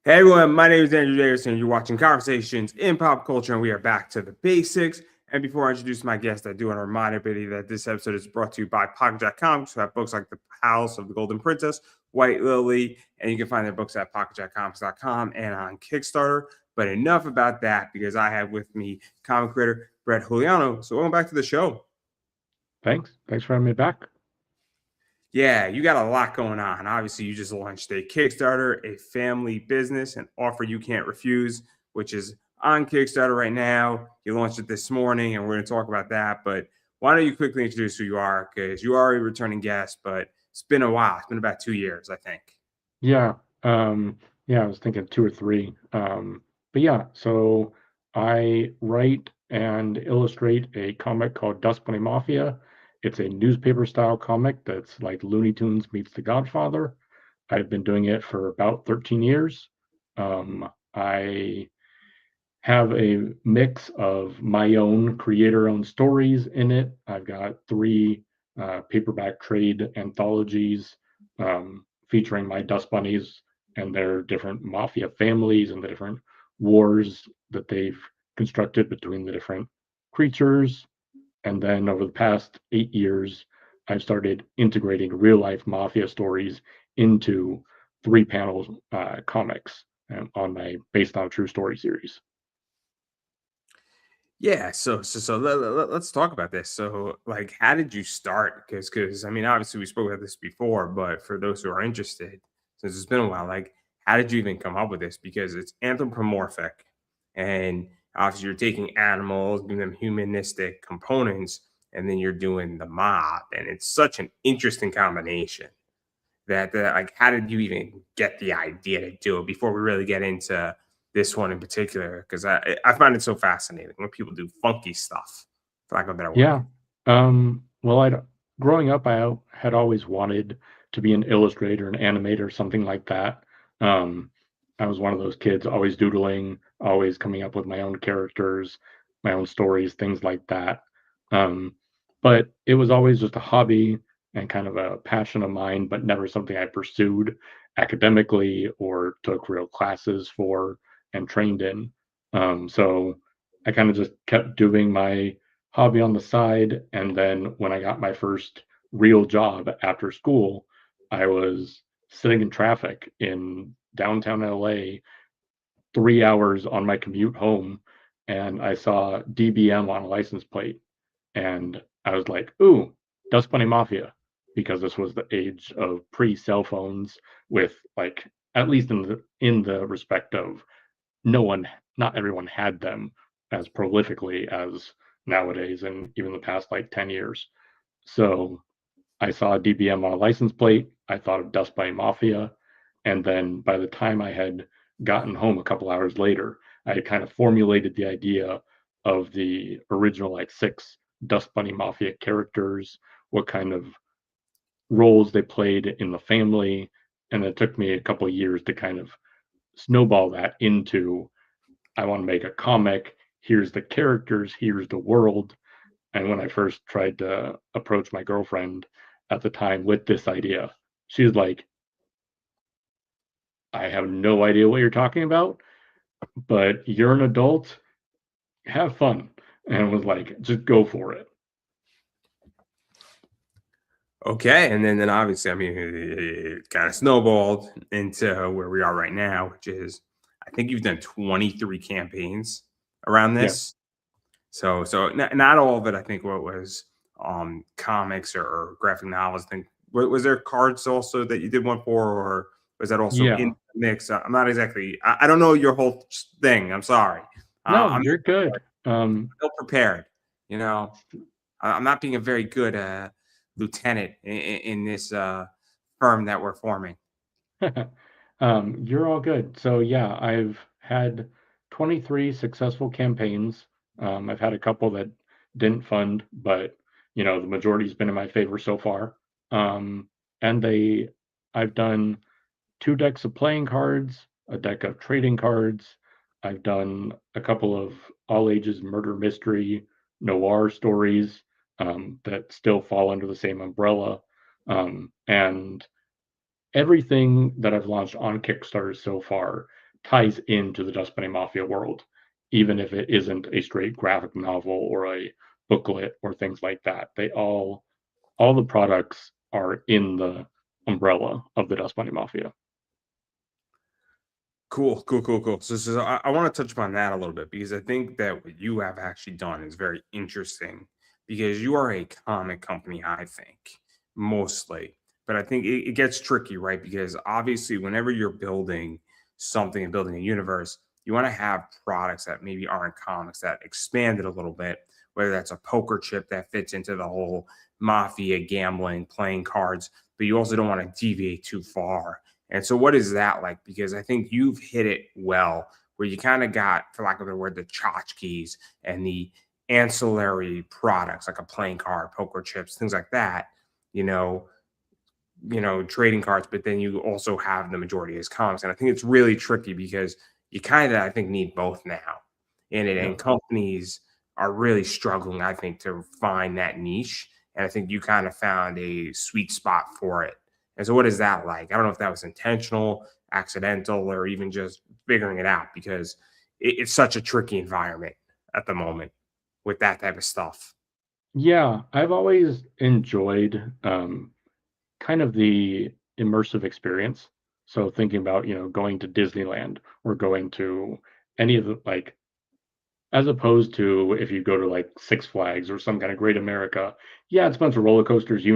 Hey everyone, my name is Andrew Davidson. You're watching Conversations in Pop Culture, and we are back to the basics. And before I introduce my guest, I do want to remind everybody that this episode is brought to you by Pocket Comics, who have books like The House of the Golden Princess, White Lily, and you can find their books at pocketjackcomics.com and on Kickstarter. But enough about that, because I have with me comic creator Bret Juliano. So welcome back to the show. Thanks for having me back. Yeah, you got a lot going on. Obviously, you just launched a Kickstarter, a family business, an offer you can't refuse, which is on Kickstarter right now. You launched it this morning, and we're going to talk about that. But why don't you quickly introduce who you are? Because you are a returning guest, but it's been a while. It's been about 2 years, I think. Yeah, yeah, I was thinking two or three. But yeah, so I write and illustrate a comic called Dust Bunny Mafia. It's a newspaper style comic that's like Looney Tunes meets The Godfather. I've been doing it for about 13 years. I have a mix of my own creator-owned stories in it. I've got three paperback trade anthologies featuring my Dust Bunnies and their different mafia families and the different wars that they've constructed between the different creatures. And then over the past 8 years, I've started integrating real life mafia stories into three panel comics on my based on a true story series. Yeah, so let's talk about this. So, like, how did you start? Because I mean, obviously we spoke about this before, but for those who are interested, since it's been a while, like, how did you even come up with this? Because it's anthropomorphic, and obviously you're taking animals, giving them humanistic components, and then you're doing the mob, and it's such an interesting combination that like, how did you even get the idea to do it before we really get into this one in particular? Because I find it so fascinating when people do funky stuff, for lack of a better word. Yeah. Well, growing up, had always wanted to be an illustrator, an animator, something like that. Um, I was one of those kids always doodling, always coming up with my own characters, my own stories, things like that. Um, but it was always just a hobby and kind of a passion of mine, but never something I pursued academically or took real classes for and trained in. So I kind of just kept doing my hobby on the side. And then when I got my first real job after school, I was sitting in traffic in downtown LA, 3 hours on my commute home, and I saw DBM on a license plate. And I was like, ooh, Dust Bunny Mafia, because this was the age of pre-cell phones with like, at least in the respect of no one, not everyone had them as prolifically as nowadays and even the past like 10 years. So I saw DBM on a license plate. I thought of Dust Bunny Mafia. And then by the time I had gotten home a couple hours later, I had kind of formulated the idea of the original like six Dust Bunny Mafia characters, what kind of roles they played in the family. And it took me a couple of years to kind of snowball that into I want to make a comic. Here's the characters, here's the world. And when I first tried to approach my girlfriend at the time with this idea, she was like, I have no idea what you're talking about, but you're an adult, have fun. And was like, just go for it. Okay, and then obviously, I mean, it kind of snowballed into where we are right now, which is I think you've done 23 campaigns around Yeah. this. So not all of it. I think what was comics or graphic novels. I think was there cards also that you did one for, or was that also in Yeah. the mix? I'm not exactly. I don't know your whole thing. I'm sorry. No, I'm you're good. ill prepared. You know, I'm not being a very good lieutenant in this firm that we're forming. You're all good. So yeah, I've had 23 successful campaigns. I've had a couple that didn't fund, but the majority's been in my favor so far. Um, and I've done two decks of playing cards, a deck of trading cards. I've done a couple of all ages murder mystery noir stories that still fall under the same umbrella. And everything that I've launched on Kickstarter so far ties into the Dust Bunny Mafia world, even if it isn't a straight graphic novel or a booklet or things like that. They all the products are in the umbrella of the Dust Bunny Mafia. Cool, cool, cool, cool. So I want to touch upon that a little bit because I think that what you have actually done is very interesting because you are a comic company, I think, mostly. But I think it gets tricky, right? Because obviously, whenever you're building something and building a universe, you want to have products that maybe aren't comics that expand it a little bit, whether that's a poker chip that fits into the whole mafia gambling, playing cards, but you also don't want to deviate too far. And so, what is that like? Because I think you've hit it well, where you kind of got, for lack of a better word, the tchotchkes and the ancillary products like a playing card, poker chips, things like that. You know, trading cards, but then you also have the majority as comics. And I think it's really tricky because you kind of, I think, need both now in it. Yeah. And companies are really struggling, I think, to find that niche. And I think you kind of found a sweet spot for it. And so, what is that like? I don't know if that was intentional, accidental, or even just figuring it out because it's such a tricky environment at the moment with that type of stuff. Yeah, I've always enjoyed kind of the immersive experience. So thinking about, going to Disneyland or going to any of the like as opposed to if you go to like Six Flags or some kind of Great America, yeah, it's a bunch of roller coasters,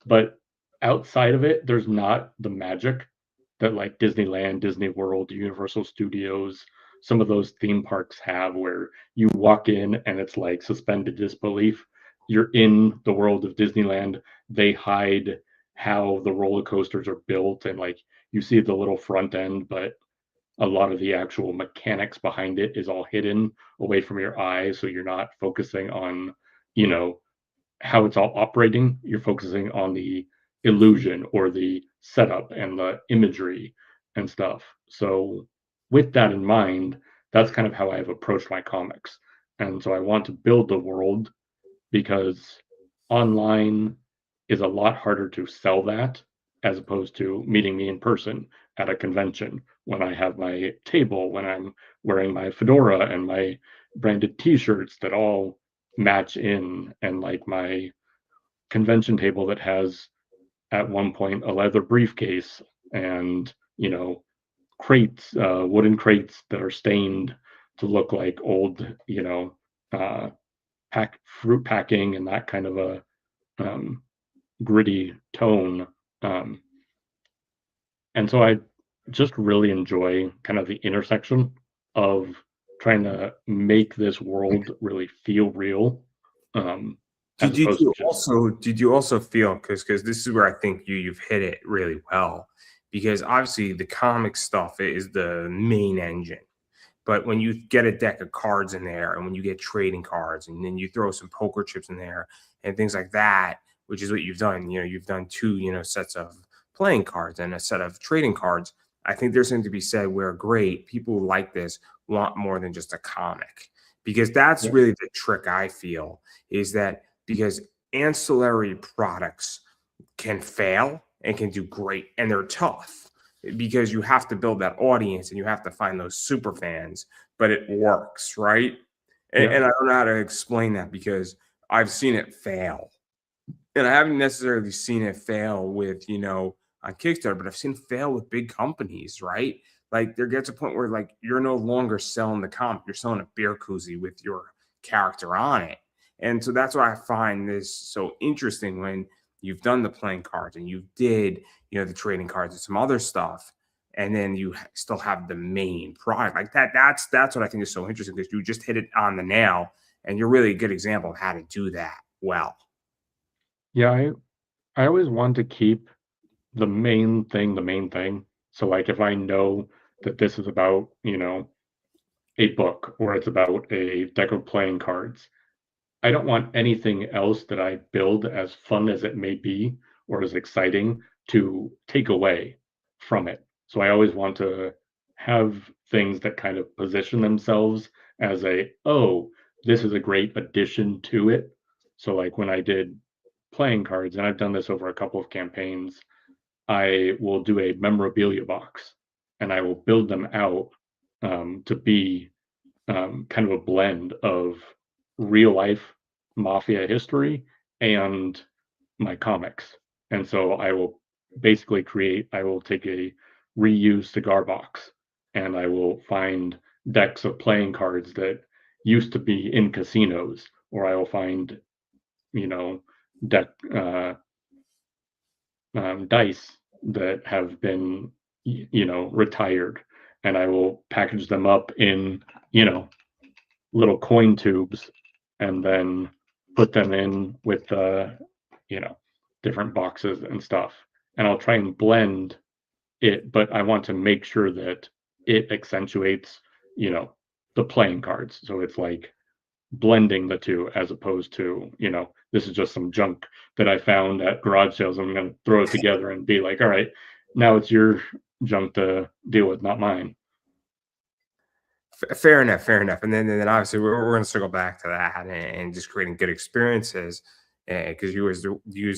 but outside of it, there's not the magic that like Disneyland, Disney World, Universal Studios, some of those theme parks have where you walk in and it's like suspended disbelief. You're in the world of Disneyland. They hide how the roller coasters are built and like you see the little front end, but a lot of the actual mechanics behind it is all hidden away from your eyes, so you're not focusing on you know how it's all operating. You're focusing on the illusion or the setup and the imagery and stuff. So with that in mind, that's kind of how I've approached my comics. And so I want to build the world because online is a lot harder to sell that as opposed to meeting me in person at a convention when I have my table, when I'm wearing my fedora and my branded t-shirts that all match in, and like my convention table that has at one point a leather briefcase and crates, wooden crates that are stained to look like old, uh, pack fruit packing and that kind of a um, gritty tone. Um, and so I just really enjoy kind of the intersection of trying to make this world really feel real, um, as opposed to just Did you also feel because this is where I think you've hit it really well because obviously the comic stuff is the main engine. But when you get a deck of cards in there and when you get trading cards and then you throw some poker chips in there and things like that, which is what you've done, you've done two, sets of playing cards and a set of trading cards. I think there's something to be said where great people who like this want more than just a comic because that's yeah, really the trick I feel is that because ancillary products can fail and can do great and they're tough because you have to build that audience and you have to find those super fans, but it works, right? And, yeah, and I don't know how to explain that because I've seen it fail. And I haven't necessarily seen it fail with, on Kickstarter, but I've seen it fail with big companies, right? Like there gets a point where like you're no longer selling the comic, you're selling a beer koozie with your character on it. And so that's why I find this so interesting when you've done the playing cards and you did, the trading cards and some other stuff, and then you still have the main product like that. That's what I think is so interesting because you just hit it on the nail, and you're really a good example of how to do that well. yeah. I always want to keep the main thing. So like if I know that this is about a book or it's about a deck of playing cards, I don't want anything else that I build, as fun as it may be or as exciting, to take away from it. So I always want to have things that kind of position themselves as oh, this is a great addition to it. So like when I did playing cards, and I've done this over a couple of campaigns, I will do a memorabilia box. and I will build them out to be kind of a blend of real life mafia history and my comics. And so I will basically I will take a reused cigar box and I will find decks of playing cards that used to be in casinos, or I will find, you know, deck dice that have been, retired, and I will package them up in, you know, little coin tubes and then put them in with you know different boxes and stuff, and I'll try and blend it, but I want to make sure that it accentuates, you know, the playing cards, so it's like blending the two as opposed to, this is just some junk that I found at garage sales. I'm going to throw it together and be like, all right, now it's your junk to deal with, not mine. Fair enough, fair enough. And then obviously we're going to circle back to that and just creating good experiences because use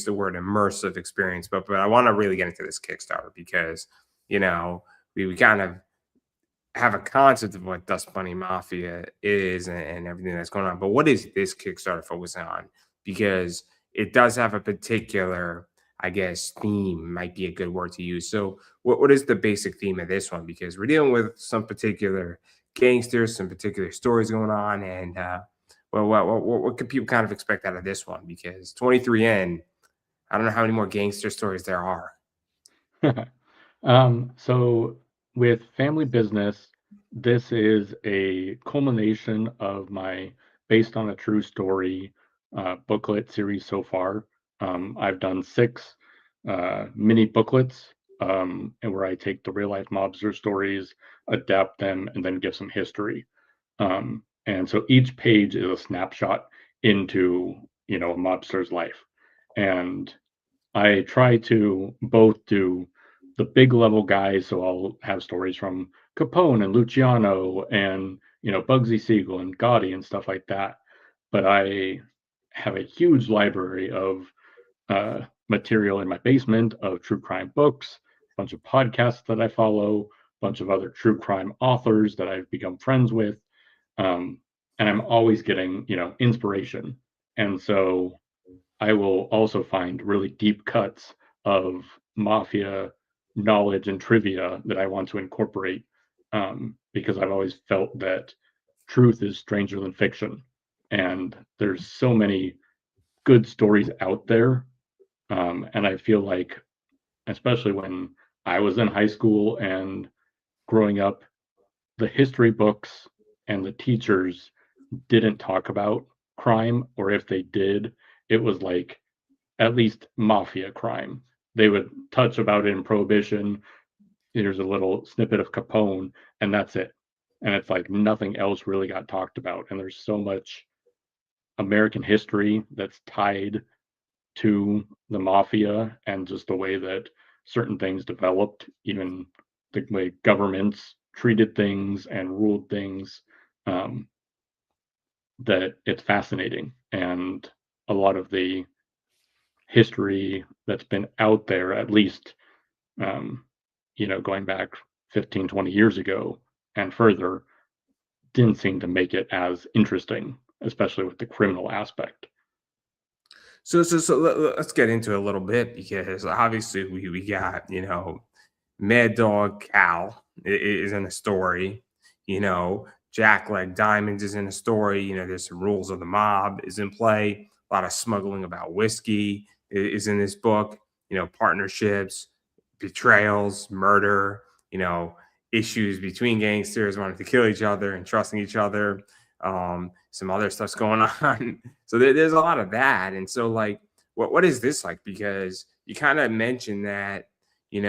the word immersive experience. But I want to really get into this Kickstarter because you know we kind of have a concept of what Dust Bunny Mafia is and everything that's going on. But what is this Kickstarter focusing on? Because it does have a particular, I guess, theme might be a good word to use. So, what is the basic theme of this one? Because we're dealing with some particular gangsters, some particular stories going on, and well, what can people kind of expect out of this one? Because 23 in, I don't know how many more gangster stories there are. So with family business, this is a culmination of my based on a true story booklet series so far. I've done 6 mini booklets, and where I take the real life mobster stories, adapt them, and then give some history. And so each page is a snapshot into, a mobster's life. And I try to both do the big level guys, so I'll have stories from Capone and Luciano and, Bugsy Siegel and Gotti and stuff like that. But I have a huge library of material in my basement of true crime books, a bunch of podcasts that I follow, a bunch of other true crime authors that I've become friends with. Um, and I'm always getting, inspiration. And so I will also find really deep cuts of mafia knowledge and trivia that I want to incorporate, because I've always felt that truth is stranger than fiction. And there's so many good stories out there. And I feel like, especially when I was in high school and growing up, the history books and the teachers didn't talk about crime, or if they did, it was like at least mafia crime. They would touch about it in Prohibition. Here's a little snippet of Capone, and that's it. And it's like nothing else really got talked about. And there's so much American history that's tied to the mafia and just the way that certain things developed, even the way governments treated things and ruled things, um, that it's fascinating. And a lot of the history that's been out there, at least, um, going back 15, 20 years ago and further, didn't seem to make it as interesting, especially with the criminal aspect. So let's get into it a little bit because obviously we got Mad Dog Cal is in the story. Jack Leg Diamonds is in the story. There's some rules of the mob is in play. A lot of smuggling about whiskey is in this book. Partnerships, betrayals, murder. You know, issues between gangsters wanting to kill each other and trusting each other. Some other stuff's going on. So there's a lot of that. And so, like, what is this like? Because you kind of mentioned that you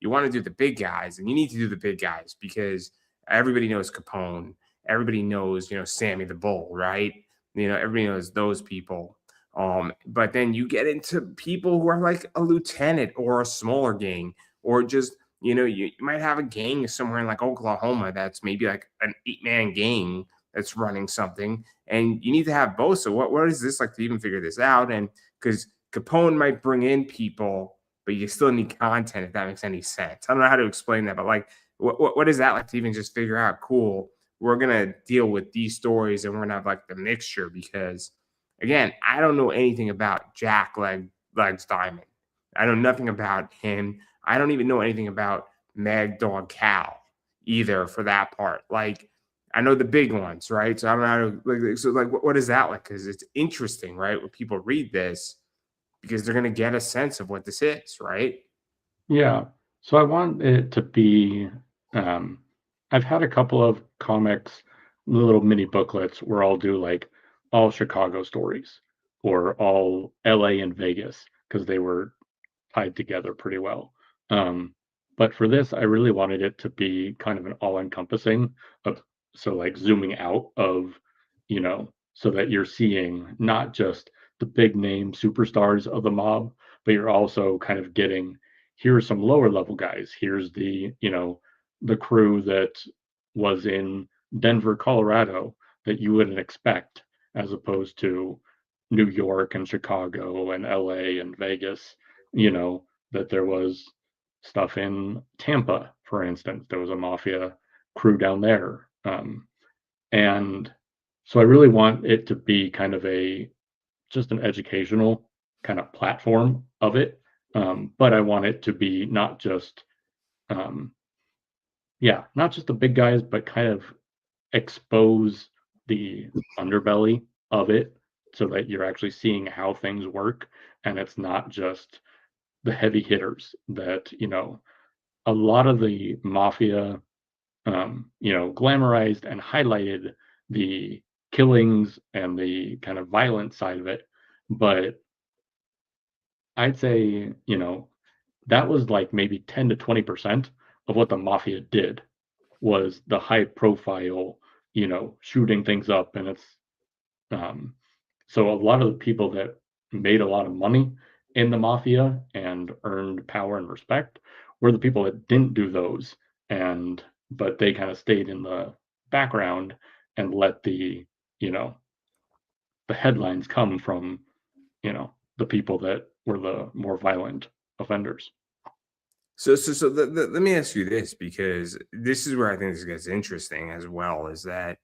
want to do the big guys, and you need to do the big guys because everybody knows Capone, everybody knows Sammy the Bull, right? Everybody knows those people. But then you get into people who are like a lieutenant or a smaller gang, or just you might have a gang somewhere in like Oklahoma that's maybe like an 8-man gang that's running something, and you need to have both. So what is this like to even figure this out? And because Capone might bring in people but you still need content if that makes any sense. I don't know how to explain that, but like, what is that like to even just figure out? Cool, we're gonna deal with these stories, and we're gonna have like the mixture because, again, I don't know anything about Legs Diamond. I know nothing about him. I don't even know anything about Mad Dog Cow either, for that part. Like, I know the big ones, right? So I don't know how to so like what is that like? Because it's interesting, right? When people read this, because they're gonna get a sense of what this is, right? Yeah. So I want it to be, um, I've had a couple of comics, little mini booklets where I'll do like all Chicago stories or all LA and Vegas because they were tied together pretty well. Um, but for this, I really wanted it to be kind of an all-encompassing of so like zooming out of, so that you're seeing not just the big name superstars of the mob, but you're also kind of getting here's some lower level guys. Here's the crew that was in Denver, Colorado that you wouldn't expect, as opposed to New York and Chicago and LA and Vegas, that there was stuff in Tampa, for instance. There was a mafia crew down there. And so I really want it to be kind of just an educational kind of platform of it. But I want it to be um, not just the big guys, but kind of expose the underbelly of it so that you're actually seeing how things work. And it's not just the heavy hitters that, a lot of the mafia, glamorized and highlighted the killings and the kind of violent side of it. But I'd say, that was like maybe 10 to 20% of what the mafia did was the high profile, shooting things up. And um, so a lot of the people that made a lot of money in the mafia and earned power and respect were the people that didn't do those. But they kind of stayed in the background and let you know, the headlines come from, the people that were the more violent offenders. So let me ask you this, because this is where I think this gets interesting as well, is that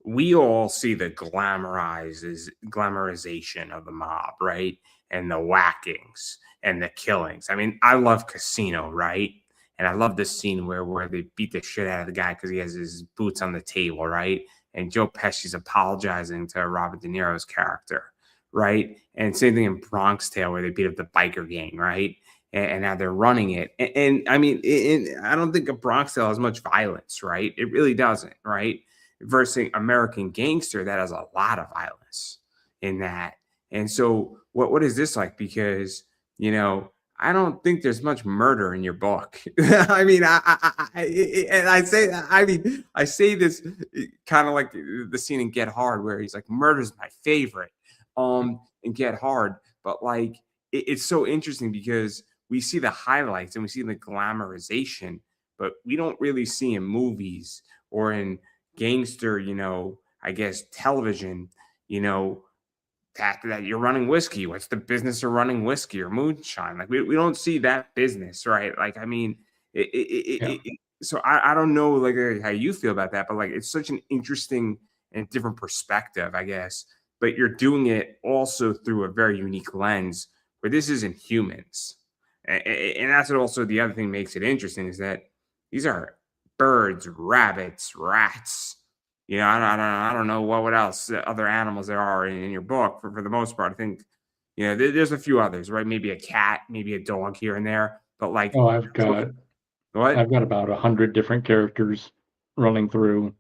we all see the glamorization of the mob, right? And the whackings and the killings. I mean, I love Casino, right? And I love this scene where they beat the shit out of the guy because he has his boots on the table, right? And Joe Pesci's apologizing to Robert De Niro's character, right? And same thing in Bronx Tale where they beat up the biker gang, right? And now they're running it. And I mean, I don't think a Bronx Tale has much violence, right? It really doesn't, right? Versus American Gangster that has a lot of violence in that. And so what is this like? Because, I don't think there's much murder in your book. I mean, and I say this kind of like the scene in Get Hard where he's like, "Murder's my favorite," and Get Hard. But like, it's so interesting because we see the highlights and we see the glamorization, but we don't really see in movies or in gangster, I guess television, you know, that you're running whiskey. What's the business of running whiskey or moonshine? Like we don't see that business, right? Like, I mean, Yeah. so I don't know like how you feel about that, but like it's such an interesting and different perspective, I guess. But you're doing it also through a very unique lens where this isn't humans. And that's what also the other thing makes it interesting is that these are birds, rabbits, rats. I don't know what else other animals there are in your book. For the most part, I think there's a few others, right? Maybe a cat, maybe a dog here and there, but like Oh, I've for got what? I've got about 100 different characters running through.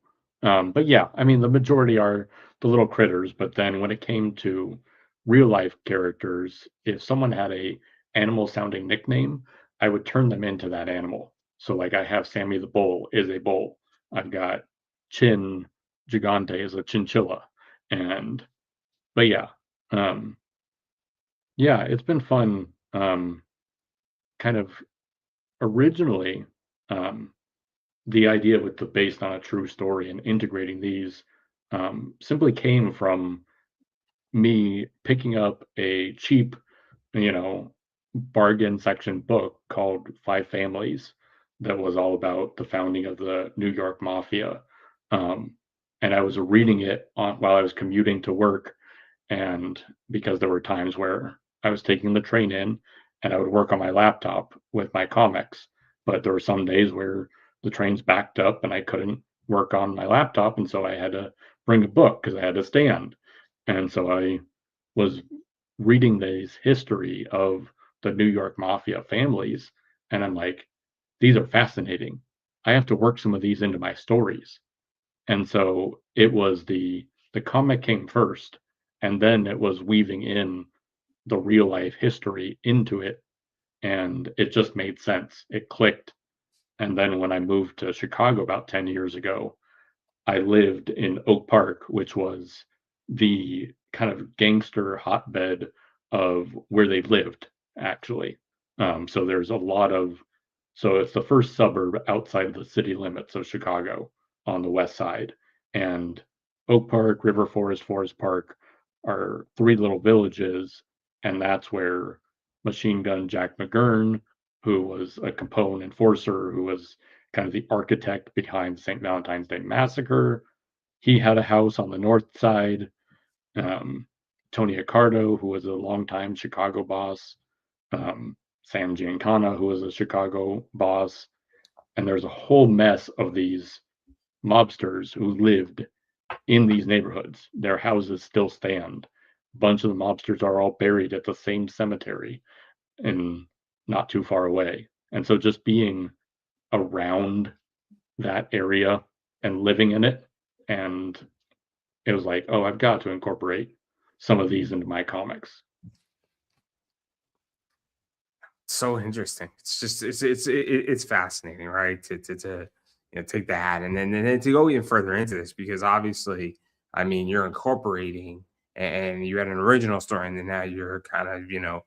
But yeah, I mean, the majority are the little critters. But then when it came to real life characters, if someone had a animal sounding nickname, I would turn them into that animal. So like I have Sammy the Bull is a bull. I've got Chin Gigante is a chinchilla. And but um, yeah, it's been fun. Kind of originally, um, the idea with the based on a true story and integrating these simply came from me picking up a cheap, you know, bargain section book called Five Families that was all about the founding of the New York Mafia. Um, and I was reading it while I was commuting to work, and because there were times where I was taking the train in and I would work on my laptop with my comics, but there were some days where the trains backed up and I couldn't work on my laptop, and so I had to bring a book because I had to stand. And so I was reading this history of the New York Mafia families, and I'm like, these are fascinating. I have to work some of these into my stories. And so it was the comic came first, and then it was weaving in the real life history into it, and it just made sense. It clicked. And then when I moved to Chicago about 10 years ago, I lived in Oak Park, which was the kind of gangster hotbed of where they lived, actually. So there's a lot of, so it's the first suburb outside of the city limits of Chicago on the west side. And Oak Park, River Forest, Forest Park are three little villages. And that's where Machine Gun Jack McGurn, who was a Capone enforcer, who was kind of the architect behind the St. Valentine's Day Massacre. He had a house on the north side. Um, Tony Accardo, who was a longtime Chicago boss. Sam Giancana, who was a Chicago boss. And there's a whole mess of these mobsters who lived in these neighborhoods. Their houses still stand. A bunch of the mobsters are all buried at the same cemetery and not too far away. And so just being around that area and living in it. And it was like, oh, I've got to incorporate some of these into my comics. So interesting. It's just it's fascinating, right? To take that and then to go even further into this because obviously, I mean, you're incorporating and you had an original story and then now you're kind of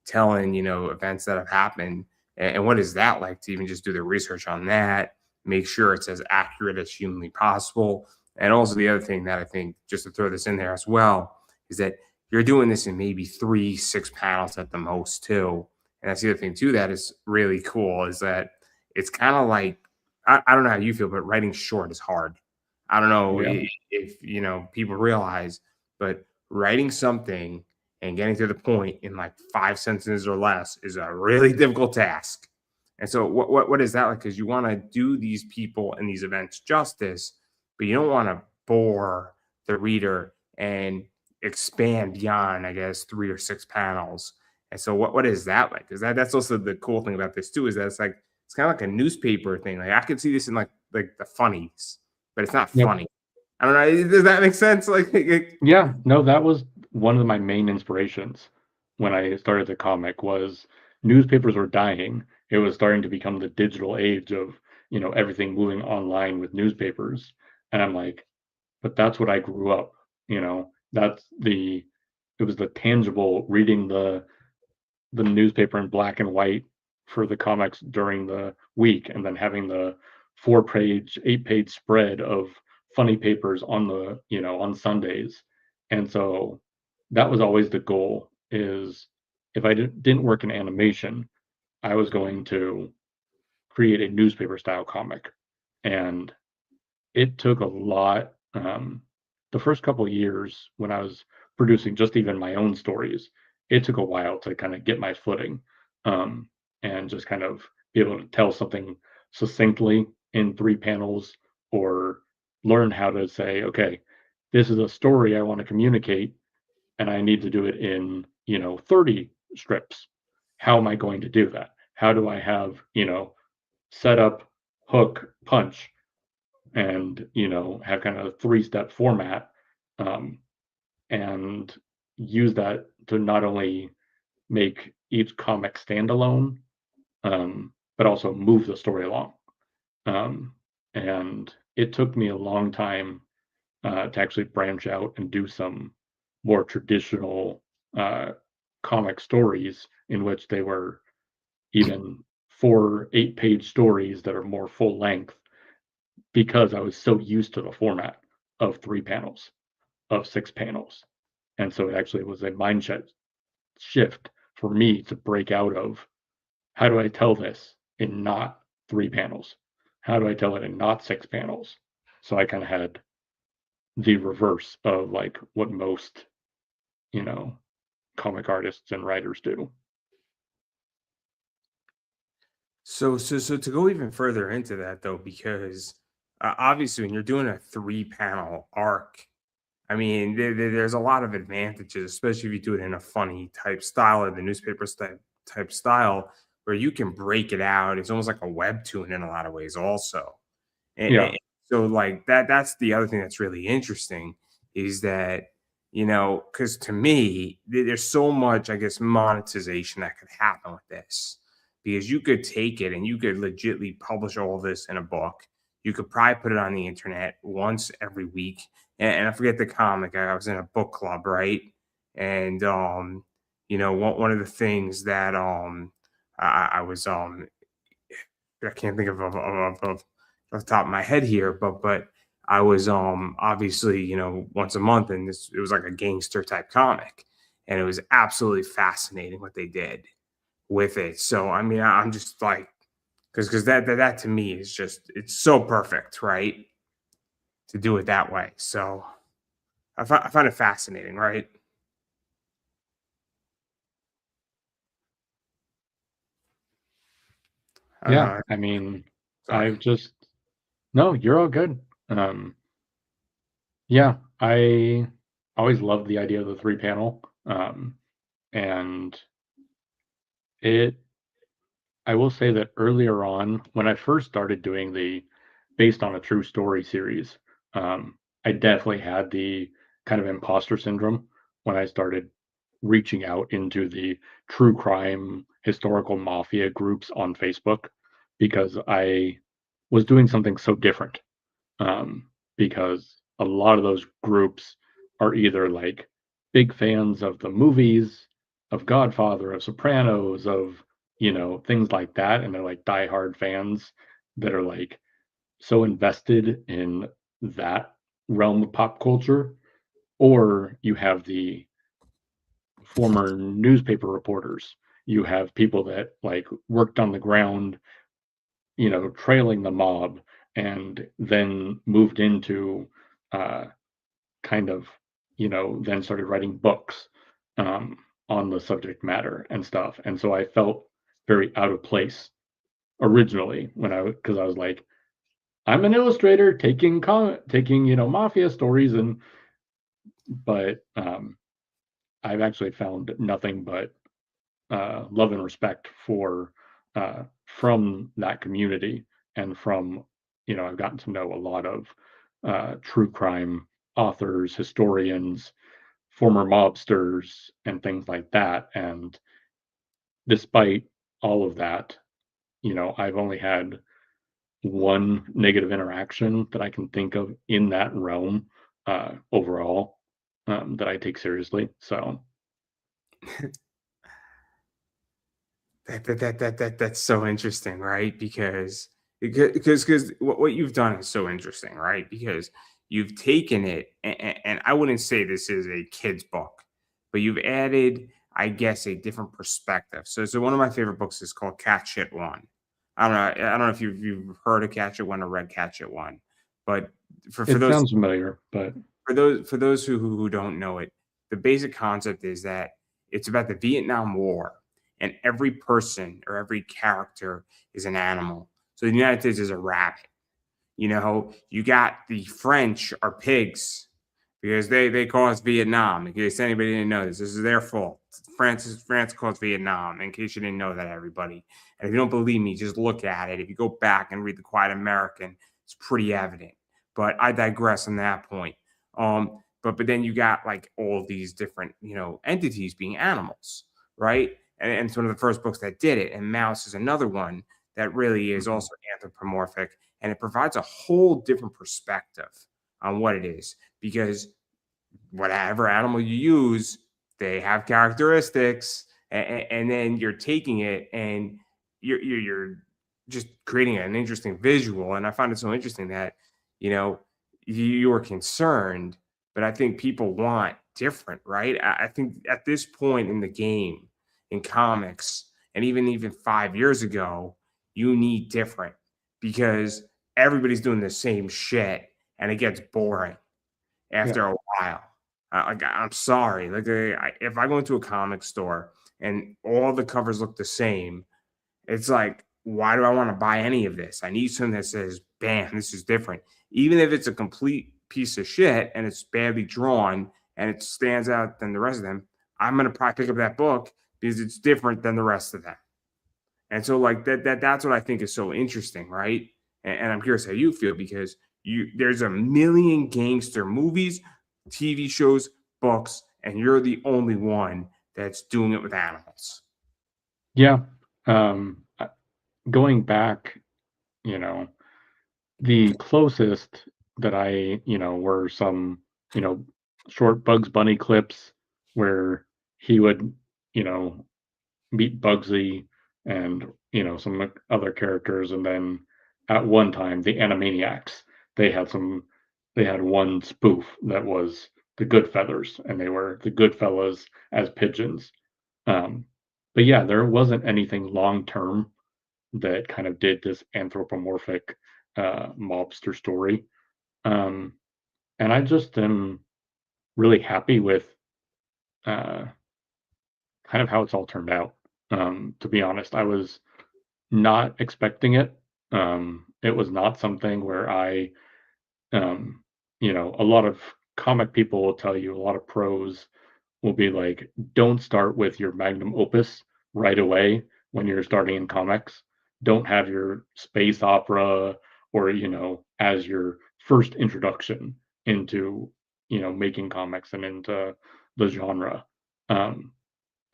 telling events that have happened and what is that like to even just do the research on that, make sure it's as accurate as humanly possible, and also the other thing that I think just to throw this in there as well is that you're doing this in maybe 3 6 panels at the most too, and that's the other thing too that is really cool is that it's kind of like I don't know how you feel, but writing short is hard. I don't know Yeah. if people realize, but writing something and getting to the point in like 5 sentences or less is a really difficult task. And so, what is that like? Because you want to do these people and these events justice, but you don't want to bore the reader and expand beyond, I guess, 3 or 6 panels. And so what is that like? Because that's also the cool thing about this too, is that it's kind of like a newspaper thing. Like I could see this in like the funnies, but it's not Yep. funny. I don't know. Does that make sense? Like Yeah. No, that was one of my main inspirations when I started the comic was newspapers were dying. It was starting to become the digital age of, everything moving online with newspapers. And I'm like, but that's what I grew up, that's it was the tangible reading the newspaper in black and white for the comics during the week and then having the 4-page 8-page spread of funny papers on the on Sundays. And so that was always the goal is if I didn't work in animation, I was going to create a newspaper style comic. And it took a lot. The first couple of years when I was producing just even my own stories, it took a while to kind of get my footing, um, and just kind of be able to tell something succinctly in 3 panels or learn how to say, okay, this is a story I want to communicate and I need to do it in, 30 strips. How am I going to do that? How do I have, set up, hook, punch, and have kind of a 3-step format, um, and use that to not only make each comic standalone, but also move the story along. um, and it took me a long time to actually branch out and do some more traditional uh, comic stories in which they were even 4 8-page stories that are more full length because I was so used to the format of 3 panels, of 6 panels. And so it actually was a shift for me to break out of, how do I tell this in not 3 panels? How do I tell it in not 6 panels? So I kinda had the reverse of, like, what most, you know, comic artists and writers do. So to go even further into that though, because obviously when you're doing a 3 panel arc, I mean, there's a lot of advantages, especially if you do it in a funny type style or the newspaper type style, where you can break it out. It's almost like a webtoon in a lot of ways, also. Yeah, And so, like that's the other thing that's really interesting is that because to me, there's so much, I guess, monetization that could happen with this because you could take it and you could legitly publish all this in a book. You could probably put it on the internet once every week and I forget the comic. I was in a book club, right? And one of the things that I was I can't think of off the top of my head here, but I was obviously once a month, and it was like a gangster type comic, and it was absolutely fascinating what they did with it. So I mean, I'm just like because that to me is just it's so perfect, right? To do it that way. So I find it fascinating, right? yeah, Uh, I mean, Sorry. I've just No, you're all good. Yeah, I always loved the idea of the 3 panel, and it I will say that earlier on, when I first started doing the based on a true story series, I definitely had the kind of imposter syndrome when I started reaching out into the true crime historical mafia groups on Facebook because I was doing something so different. Because a lot of those groups are either like big fans of the movies, of Godfather, of Sopranos, of things like that, and they're like diehard fans that are like so invested in that realm of pop culture. Or you have the former newspaper reporters. You have people that like worked on the ground, trailing the mob, and then moved into uh, kind of, then started writing books um, on the subject matter and stuff. And so I felt very out of place originally because I was like, I'm an illustrator taking mafia stories, but I've actually found nothing but love and respect for from that community and from I've gotten to know a lot of true crime authors, historians, former mobsters, and things like that. And despite all of that, I've only had one negative interaction that I can think of in that realm overall that I take seriously. So That's so interesting, right? Because what you've done is so interesting, right? Because you've taken it, and I wouldn't say this is a kid's book, but you've added, I guess, a different perspective. So one of my favorite books is called Cat Shit One. I don't know if you've heard of Cat Shit One or read Cat Shit One, but for it those sounds familiar, but who don't know it, the basic concept is that it's about the Vietnam War, and every person or every character is an animal. So the United States is a rabbit. You got the French are pigs because they caused Vietnam. In case anybody didn't know this is their fault. France caused Vietnam. In case you didn't know that, everybody. And if you don't believe me, just look at it. If you go back and read The Quiet American, it's pretty evident. But I digress on that point. But then you got like all these different entities being animals, right? And it's one of the first books that did it. And Mouse is another one that really is mhm, also anthropomorphic, and it provides a whole different perspective on what it is because whatever animal you use, they have characteristics, and then you're taking it and you're just creating an interesting visual. And I find it so interesting that you know you were concerned, but I think people want different, right? I think at this point in the game, in comics, and even 5 years ago, you need different because everybody's doing the same shit and it gets boring Yeah. after a while. I'm sorry. Like, if I go into a comic store and all the covers look the same, it's like, why do I want to buy any of this? I need something that says, bam, this is different. Even if it's a complete piece of shit and it's badly drawn and it stands out than the rest of them, I'm gonna probably pick up that book because it's different than the rest of them. And so like that's what I think is so interesting, right? And I'm curious how you feel because there's a million gangster movies, TV shows, books, and you're the only one that's doing it with animals. Yeah. Um, uh, Going back, you know, the closest that were some, you know, short Bugs Bunny clips where he would, you know, meet Bugsy and, some other characters. And then at one time, the Animaniacs, they had some, they had one spoof that was the Good Feathers, and they were the Good Fellas as pigeons. Um, but yeah, there wasn't anything long term that kind of did this anthropomorphic mobster story. Um, and I just am really happy with uh, kind of how it's all turned out. To be honest, I was not expecting it. It was not something where um, a lot of comic people will tell you, a lot of pros will be like, don't start with your magnum opus right away when you're starting in comics. Don't have your space opera or, as your first introduction into, making comics and into the genre. Um,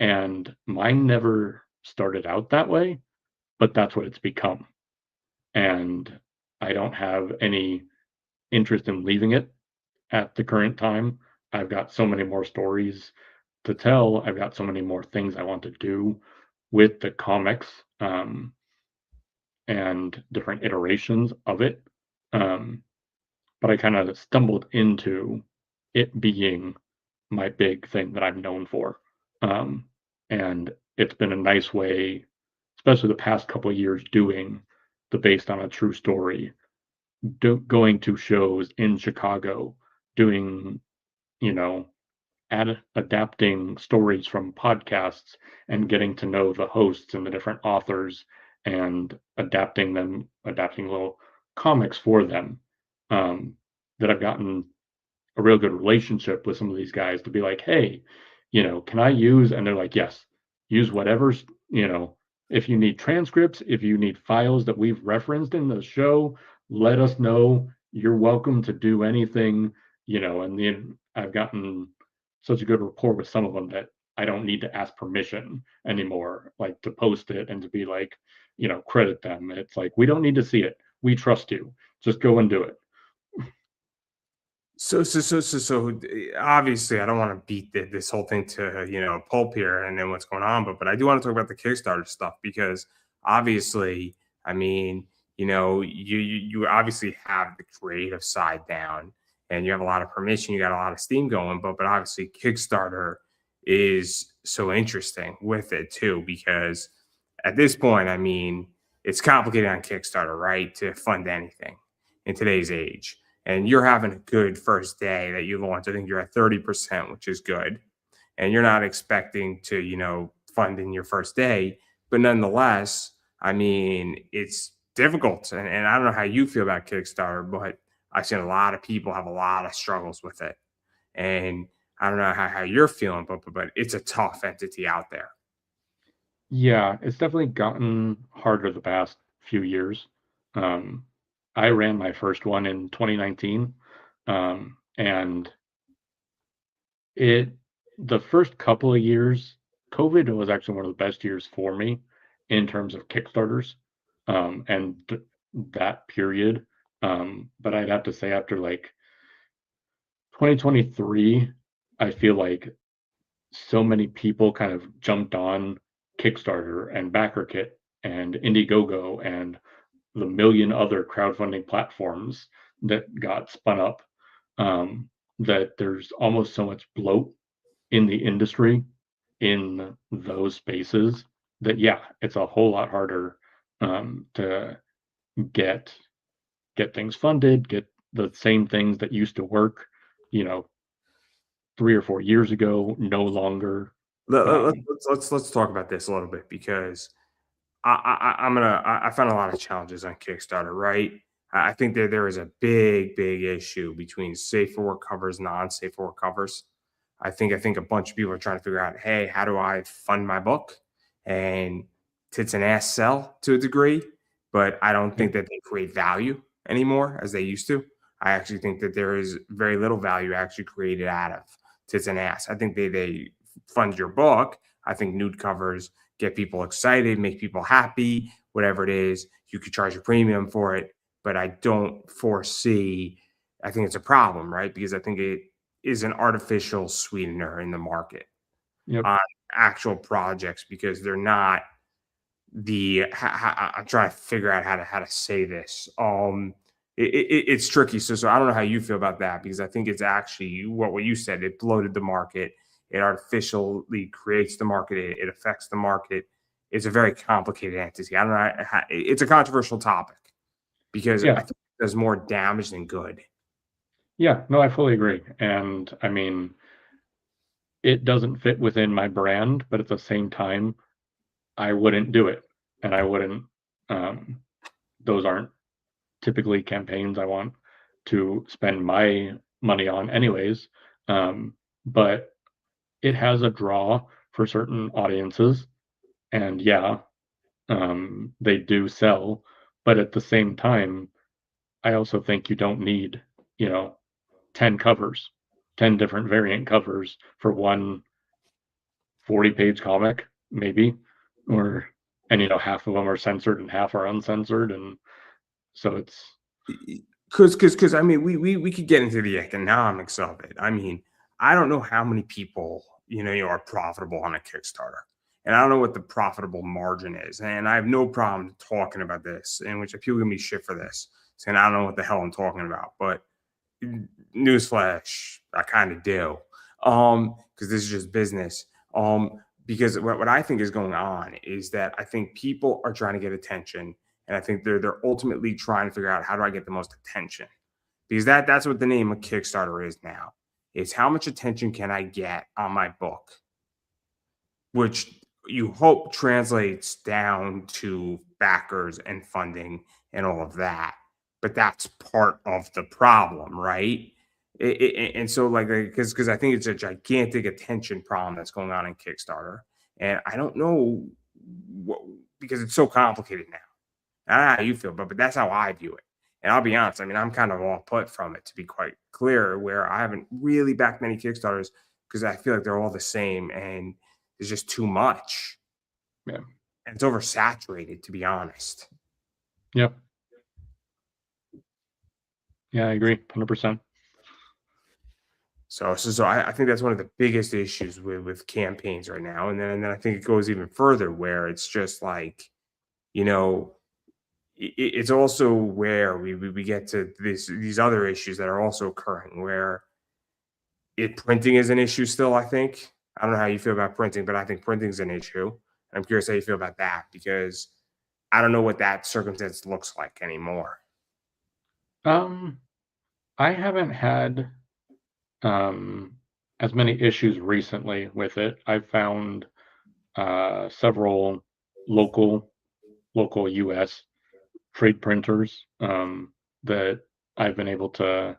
and mine never started out that way, but that's what it's become. And I don't have any interest in leaving it at the current time. I've got so many more stories to tell. I've got so many more things I want to do with the comics, and different iterations of it. Um, but I kind of stumbled into it being my big thing that I'm known for. Um, and it's been a nice way, especially the past couple of years, doing the based on a true story, going to shows in Chicago, doing, you know, adapting stories from podcasts and getting to know the hosts and the different authors and adapting little comics for them. Um, that I've gotten a real good relationship with some of these guys to be like, hey, can I use? And they're like, yes, use whatever's, if you need transcripts, if you need files that we've referenced in the show, let us know. You're welcome to do anything, and then I've gotten such a good rapport with some of them that I don't need to ask permission anymore, like to post it and to be like, credit them. It's like, we don't need to see it. We trust you. Just go and do it. Obviously, I don't want to beat this whole thing to a pulp here and then what's going on, but I do want to talk about the Kickstarter stuff because obviously, I mean, you obviously have the creative side down and you have a lot of permission, you got a lot of steam going, but obviously Kickstarter is so interesting with it too because at this point, I mean, it's complicated on Kickstarter, right, to fund anything in today's age and you're having a good first day that you launch. I think you're at 30%, which is good. And you're not expecting to, fund in your first day. But nonetheless, I mean, it's difficult. And I don't know how you feel about Kickstarter, but I've seen a lot of people have a lot of struggles with it. And I don't know how you're feeling, but it's a tough entity out there. Yeah, it's definitely gotten harder the past few years. Um, I ran my first one in 2019, and it the first couple of years, COVID was actually one of the best years for me in terms of Kickstarters, and that period. But I'd have to say after like 2023, I feel like so many people kind of jumped on Kickstarter and BackerKit and Indiegogo and the million other crowdfunding platforms that got spun up, that there's almost so much bloat in the industry in those spaces, that yeah, it's a whole lot harder to get get things funded, get the same things that used to work, you know, 3 or 4 years ago, no longer. Um, Let's talk about this a little bit because I found a lot of challenges on Kickstarter, right? I think there is a big issue between safe for work covers, non-safe for work covers. I think a bunch of people are trying to figure out, hey, how do I fund my book? And tits and ass sell to a degree, but I don't yeah, think that they create value anymore as they used to. I actually think that there is very little value actually created out of tits and ass. I think they fund your book. I think nude covers get people excited, make people happy, whatever it is. You could charge a premium for it, but I don't foresee. I think it's a problem, right? Because I think it is an artificial sweetener in the market yep, on actual projects because they're not I'm trying to figure out how to say this. It's tricky. So I don't know how you feel about that because I think it's actually what you said. It bloated the market. It artificially creates the market. It affects the market. It's a very complicated entity. I don't know. It's a controversial topic because I yeah, think it does more damage than good. yeah. No, I fully agree. And I mean, it doesn't fit within my brand, but at the same time, I wouldn't do it, and I wouldn't. Um, those aren't typically campaigns I want to spend my money on, anyways. Um, but it has a draw for certain audiences, and yeah, they do sell. But at the same time, I also think you don't need, you know, 10 covers, 10 different variant covers for one 40-page comic, maybe, or, and, half of them are censored and half are uncensored. And so it's, Because I mean, we could get into the economics of it. I mean, I don't know how many people are profitable on a Kickstarter, and I don't know what the profitable margin is. And I have no problem talking about this, in which people give me shit for this, saying I don't know what the hell I'm talking about. But newsflash, I kind of do, because this is just business. Because what I think is going on is that I think people are trying to get attention, and I think they're ultimately trying to figure out how do I get the most attention, because that's what the name of Kickstarter is now. Is how much attention can I get on my book, which you hope translates down to backers and funding and all of that. But that's part of the problem, right? And so, like, because I think it's a gigantic attention problem that's going on in Kickstarter, and I don't know what, because it's so complicated now. I don't know how you feel, but that's how I view it. And I'll be honest, I mean, I'm kind of all put from it, to be quite clear, where I haven't really backed many Kickstarters because I feel like they're all the same and there's just too much. yeah, And it's oversaturated, to be honest. yep, yeah, I agree, 100%. So I think that's one of the biggest issues with campaigns right now. And then I think it goes even further where it's just like, you know, it's also where we get to these other issues that are also occurring where printing is an issue still. I think I don't know how you feel about printing, but I think printing is an issue. I'm curious how you feel about that because I don't know what that circumstance looks like anymore. Um, I haven't had um as many issues recently with it. I've found several local US trade printers that I've been able to,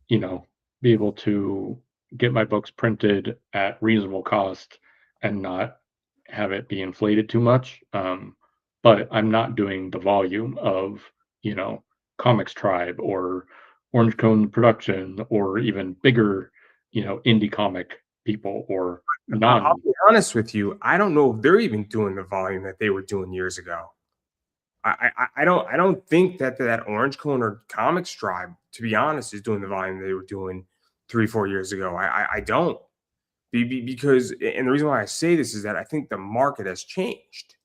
you know, be able to get my books printed at reasonable cost and not have it be inflated too much. But I'm not doing the volume of, you know, Comics Tribe or Orange Cone Production or even bigger, indie comic people or I'll non. be honest with you. I don't know if they're even doing the volume that they were doing years ago. I don't think that Orange Cone or Comics Tribe, to be honest, is doing the volume they were doing 3 4 years ago. I don't because and the reason why I say this is that I think the market has changed.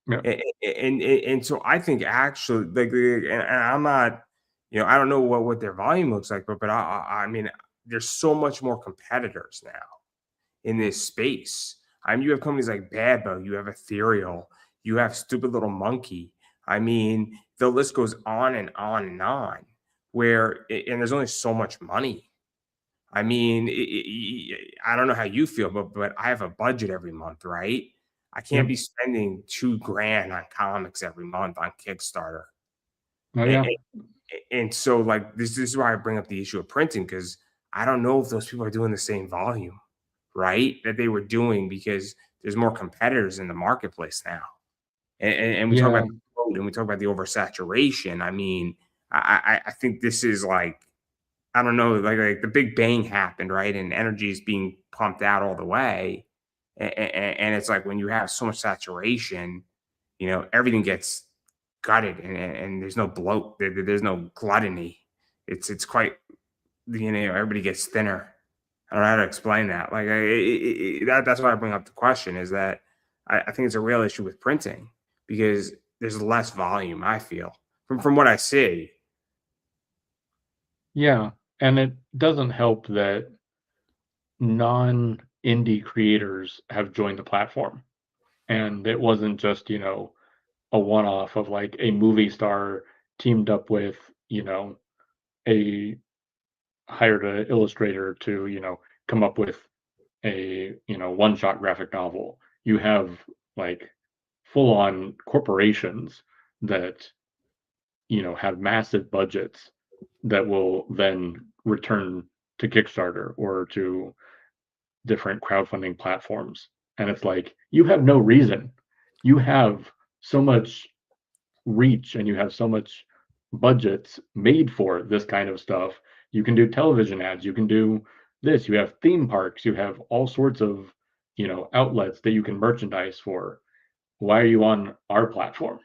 Yeah, And so I think actually, like, and I'm not, I don't know what their volume looks like, but I mean, there's so much more competitors now in this space. I mean, you have companies like Badbo, you have Ethereal, you have Stupid Little Monkey. I mean, the list goes on and on and on. And there's only so much money. I mean, I don't know how you feel, but I have a budget every month, right? I can't Yep. be spending 2 grand on comics every month on Kickstarter. Oh And, yeah. and so, like, this is why I bring up the issue of printing, because I don't know if those people are doing the same volume, right? That they were doing, because there's more competitors in the marketplace now. And we talk about Yeah. the load, and we talk about the oversaturation. I mean, I think this is like, I don't know, like the Big Bang happened, right? And energy is being pumped out all the way. And it's like when you have so much saturation, everything gets gutted, and there's no bloat, there's no gluttony. It's quite, everybody gets thinner. I don't know how to explain that. Like that's why I bring up the question, is that I think it's a real issue with printing, because there's less volume. I feel from what I see. Yeah. And it doesn't help that non-indie creators have joined the platform. And it wasn't just, a one-off of like a movie star teamed up with, a hired an illustrator to, come up with a, one-shot graphic novel. You have like full-on corporations that, have massive budgets that will then return to Kickstarter or to different crowdfunding platforms. And it's like, you have no reason. You have so much reach and you have so much budgets made for this kind of stuff. You can do television ads, you can do this, you have theme parks, you have all sorts of, outlets that you can merchandise for. Why are you on our platform?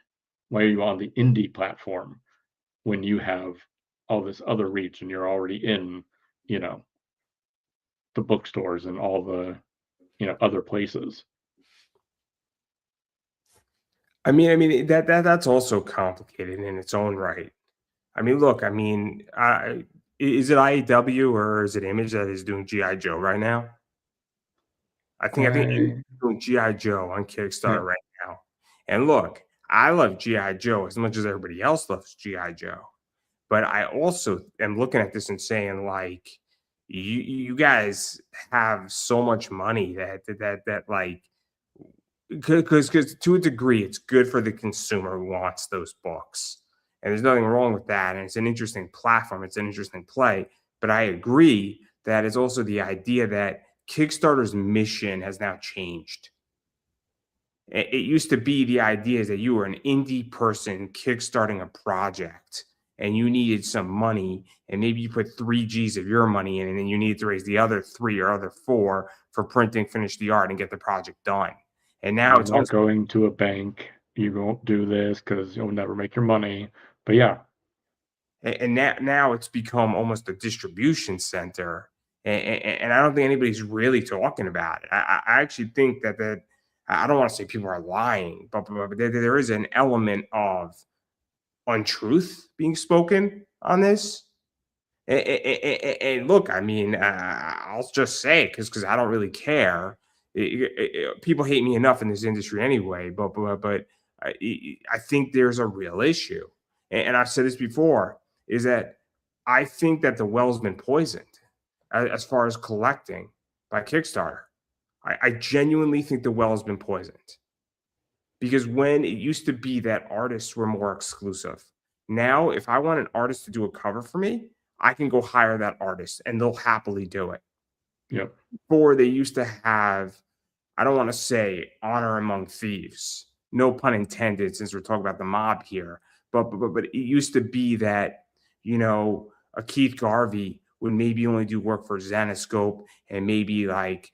Why are you on the indie platform when you have all this other reach and you're already in, you know, the bookstores and all the, other places? I mean that's also complicated in its own right. I mean, look, I mean, is it IEW or is it Image that is doing GI Joe right now? I think Image I is doing GI Joe on Yeah, Kickstarter right now. And look, I love GI Joe as much as everybody else loves GI Joe. But I also am looking at this and saying, like, you guys have so much money that like, because to a degree, it's good for the consumer who wants those books, and there's nothing wrong with that. And it's an interesting platform, it's an interesting play. But I agree that it's also the idea that Kickstarter's mission has now changed. It used to be the idea is that you were an indie person kickstarting a project, and you needed some money, and maybe you put 3 G's of your money in, and then you needed to raise the other 3 or other 4 for printing, finish the art, and get the project done. And now you're it's not almost, going to a bank. You won't do this because you'll never make your money. But yeah, and now it's become almost a distribution center, and I don't think anybody's really talking about it. I actually think that I don't want to say people are lying, but there is an element of untruth being spoken on this. And look, I mean, I'll just say it because I don't really care. People hate me enough in this industry anyway, but I think there's a real issue, and I've said this before, is that I think that the well's been poisoned as far as collecting by Kickstarter. I genuinely think the well has been poisoned, because when it used to be that artists were more exclusive, now if I want an artist to do a cover for me, I can go hire that artist and they'll happily do it. yep, Before, they used to have, I don't want to say honor among thieves, no pun intended, since we're talking about the mob here, but it used to be that, a Keith Garvey would maybe only do work for Zenoscope and maybe, like,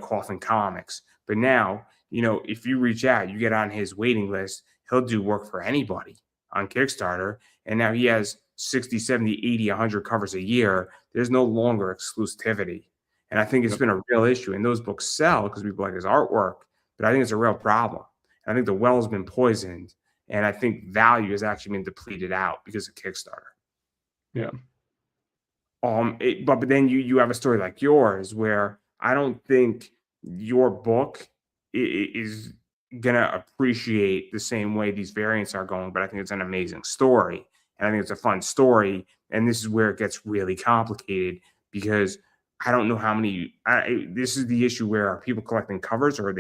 Coffin Comics. But now, if you reach out, you get on his waiting list, he'll do work for anybody on Kickstarter. And now he has 60, 70, 80, 100 covers a year. There's no longer exclusivity. And I think it's yep, been a real issue. And those books sell because people like his artwork, but I think it's a real problem. And I think the well's been poisoned. And I think value has actually been depleted out because of Kickstarter. yeah, But then you have a story like yours where I don't think your book is gonna appreciate the same way these variants are going, but I think it's an amazing story, and I think it's a fun story. And this is where it gets really complicated because I don't know how many. This is the issue where are people collecting covers or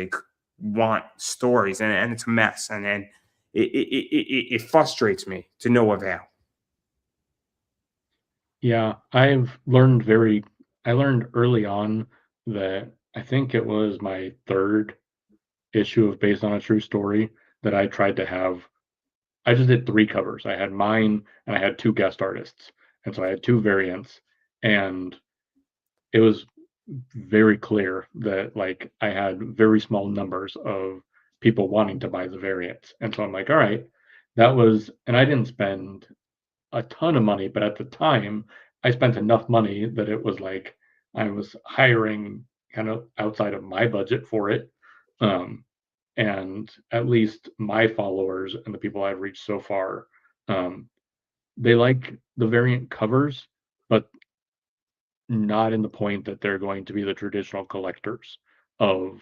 want stories, and it's a mess, and then it frustrates me to no avail. Yeah, I learned early on that I think it was my third issue of Based on a True Story that I just did 3 covers. I had mine and I had 2 guest artists. And so I had 2 variants, and it was very clear that, like, I had very small numbers of people wanting to buy the variants. And so I'm like, "All right." And I didn't spend a ton of money, but at the time, I spent enough money that it was like I was hiring kind of outside of my budget for it. Um, and at least my followers and the people I've reached so far, um, they like the variant covers, but not in the point that they're going to be the traditional collectors of,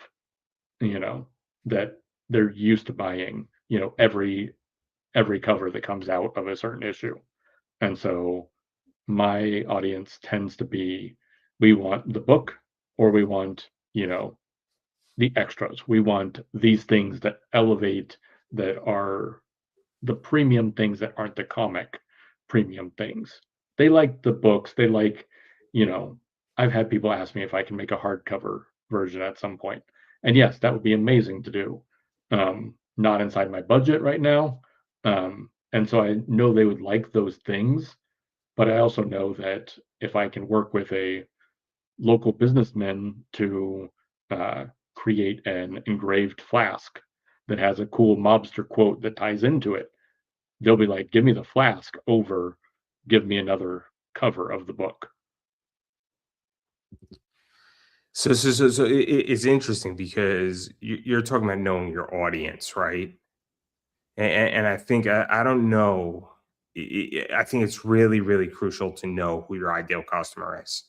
you know, that they're used to buying, every cover that comes out of a certain issue. And so my audience tends to be, we want the book, or we want, the extras. We want these things that elevate, that are the premium things that aren't the comic premium things. They like the books. They like, you know, I've had people ask me if I can make a hardcover version at some point. And yes, that would be amazing to do. Not inside my budget right now. And so I know they would like those things, but I also know that if I can work with a local businessman to uh, create an engraved flask that has a cool mobster quote that ties into it, they'll be like, "Give me the flask over, give me another cover of the book." So it's interesting because you're talking about knowing your audience, right? And I think I don't know. I think it's really, really crucial to know who your ideal customer is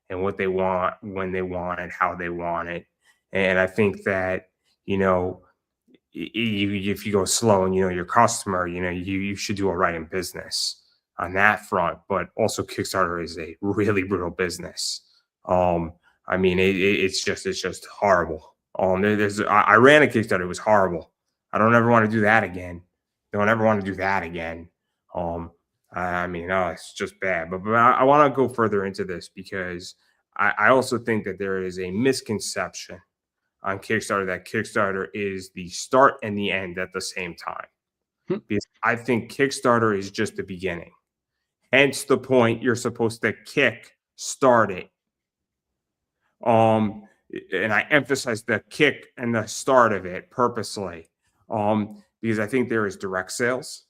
and what they want, when they want it, how they want it. And I think that, you know, if you go slow and you know your customer, you should do all right in business on that front. But also, Kickstarter is a really brutal business. Um, I mean, it's just horrible. I ran a Kickstarter; it was horrible. I don't ever want to do that again. Don't ever want to do that again. I mean, oh, it's just bad. But I want to go further into this because I also think that there is a misconception on Kickstarter that Kickstarter is the start and the end at the same time. Hmm. Because I think Kickstarter is just the beginning. Hence the point you're supposed to kick start it. Um, and I emphasize the kick and the start of it purposely. Because I think there is direct sales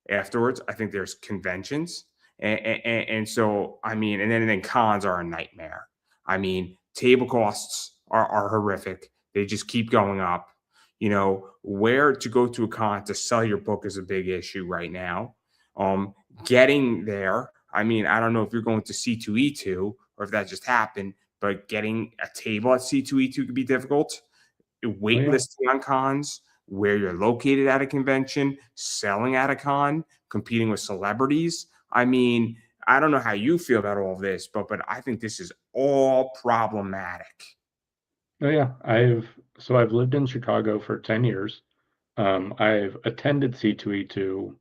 afterwards. I think there's conventions. And so, I mean, and then cons are a nightmare. I mean, table costs are horrific. They just keep going up. Where to go to a con to sell your book is a big issue right now. Um, Getting there, I mean, I don't know if you're going to C2E2 or if that just happened, but getting a table at C2E2 could be difficult. Oh yeah. Waitlisting on cons, where you're located at a convention, selling at a con, competing with celebrities. I mean, I don't know how you feel about all of this, but I think this is all problematic. Oh yeah. I've lived in Chicago for 10 years. I've attended C2E2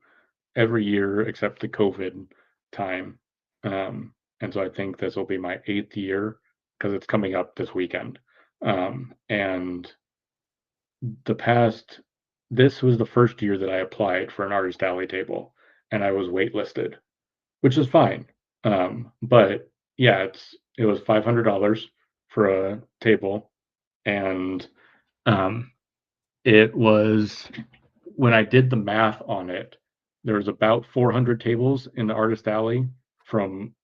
every year except the COVID time. And so I think this will be my 8th year because it's coming up this weekend. And the past this was the first year that I applied for an artist alley table, and I was waitlisted, which is fine. But yeah, it was $500 for a table, and um, it was when I did the math on it, there was about 400 tables in the artist alley from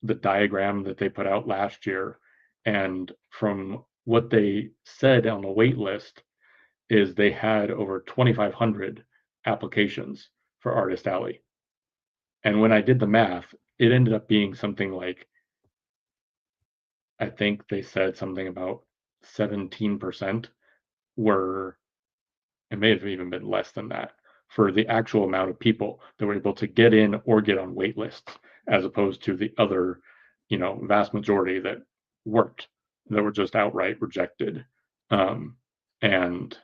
the diagram that they put out last year, and from what they said on the wait list is they had over 2,500 applications for Artist Alley. And when I did the math, it ended up being something like, I think they said something about 17% were, it may have even been less than that for the actual amount of people that were able to get in or get on wait lists, as opposed to the other, vast majority that weren't, that were just outright rejected. Um, and,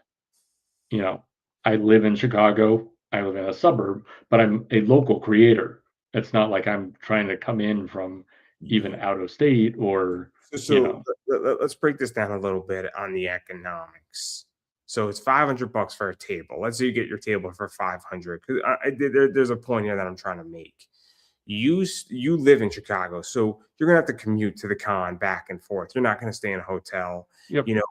you know, I live in Chicago, I live in a suburb, but I'm a local creator. It's not like I'm trying to come in from even out of state or, So, you so know, let's break this down a little bit on the economics. So it's $500 for a table. Let's say you get your table for 500. Because there's a point here that I'm trying to make. You live in Chicago, so you're gonna have to commute to the con back and forth. You're not gonna stay in a hotel. yep, You know,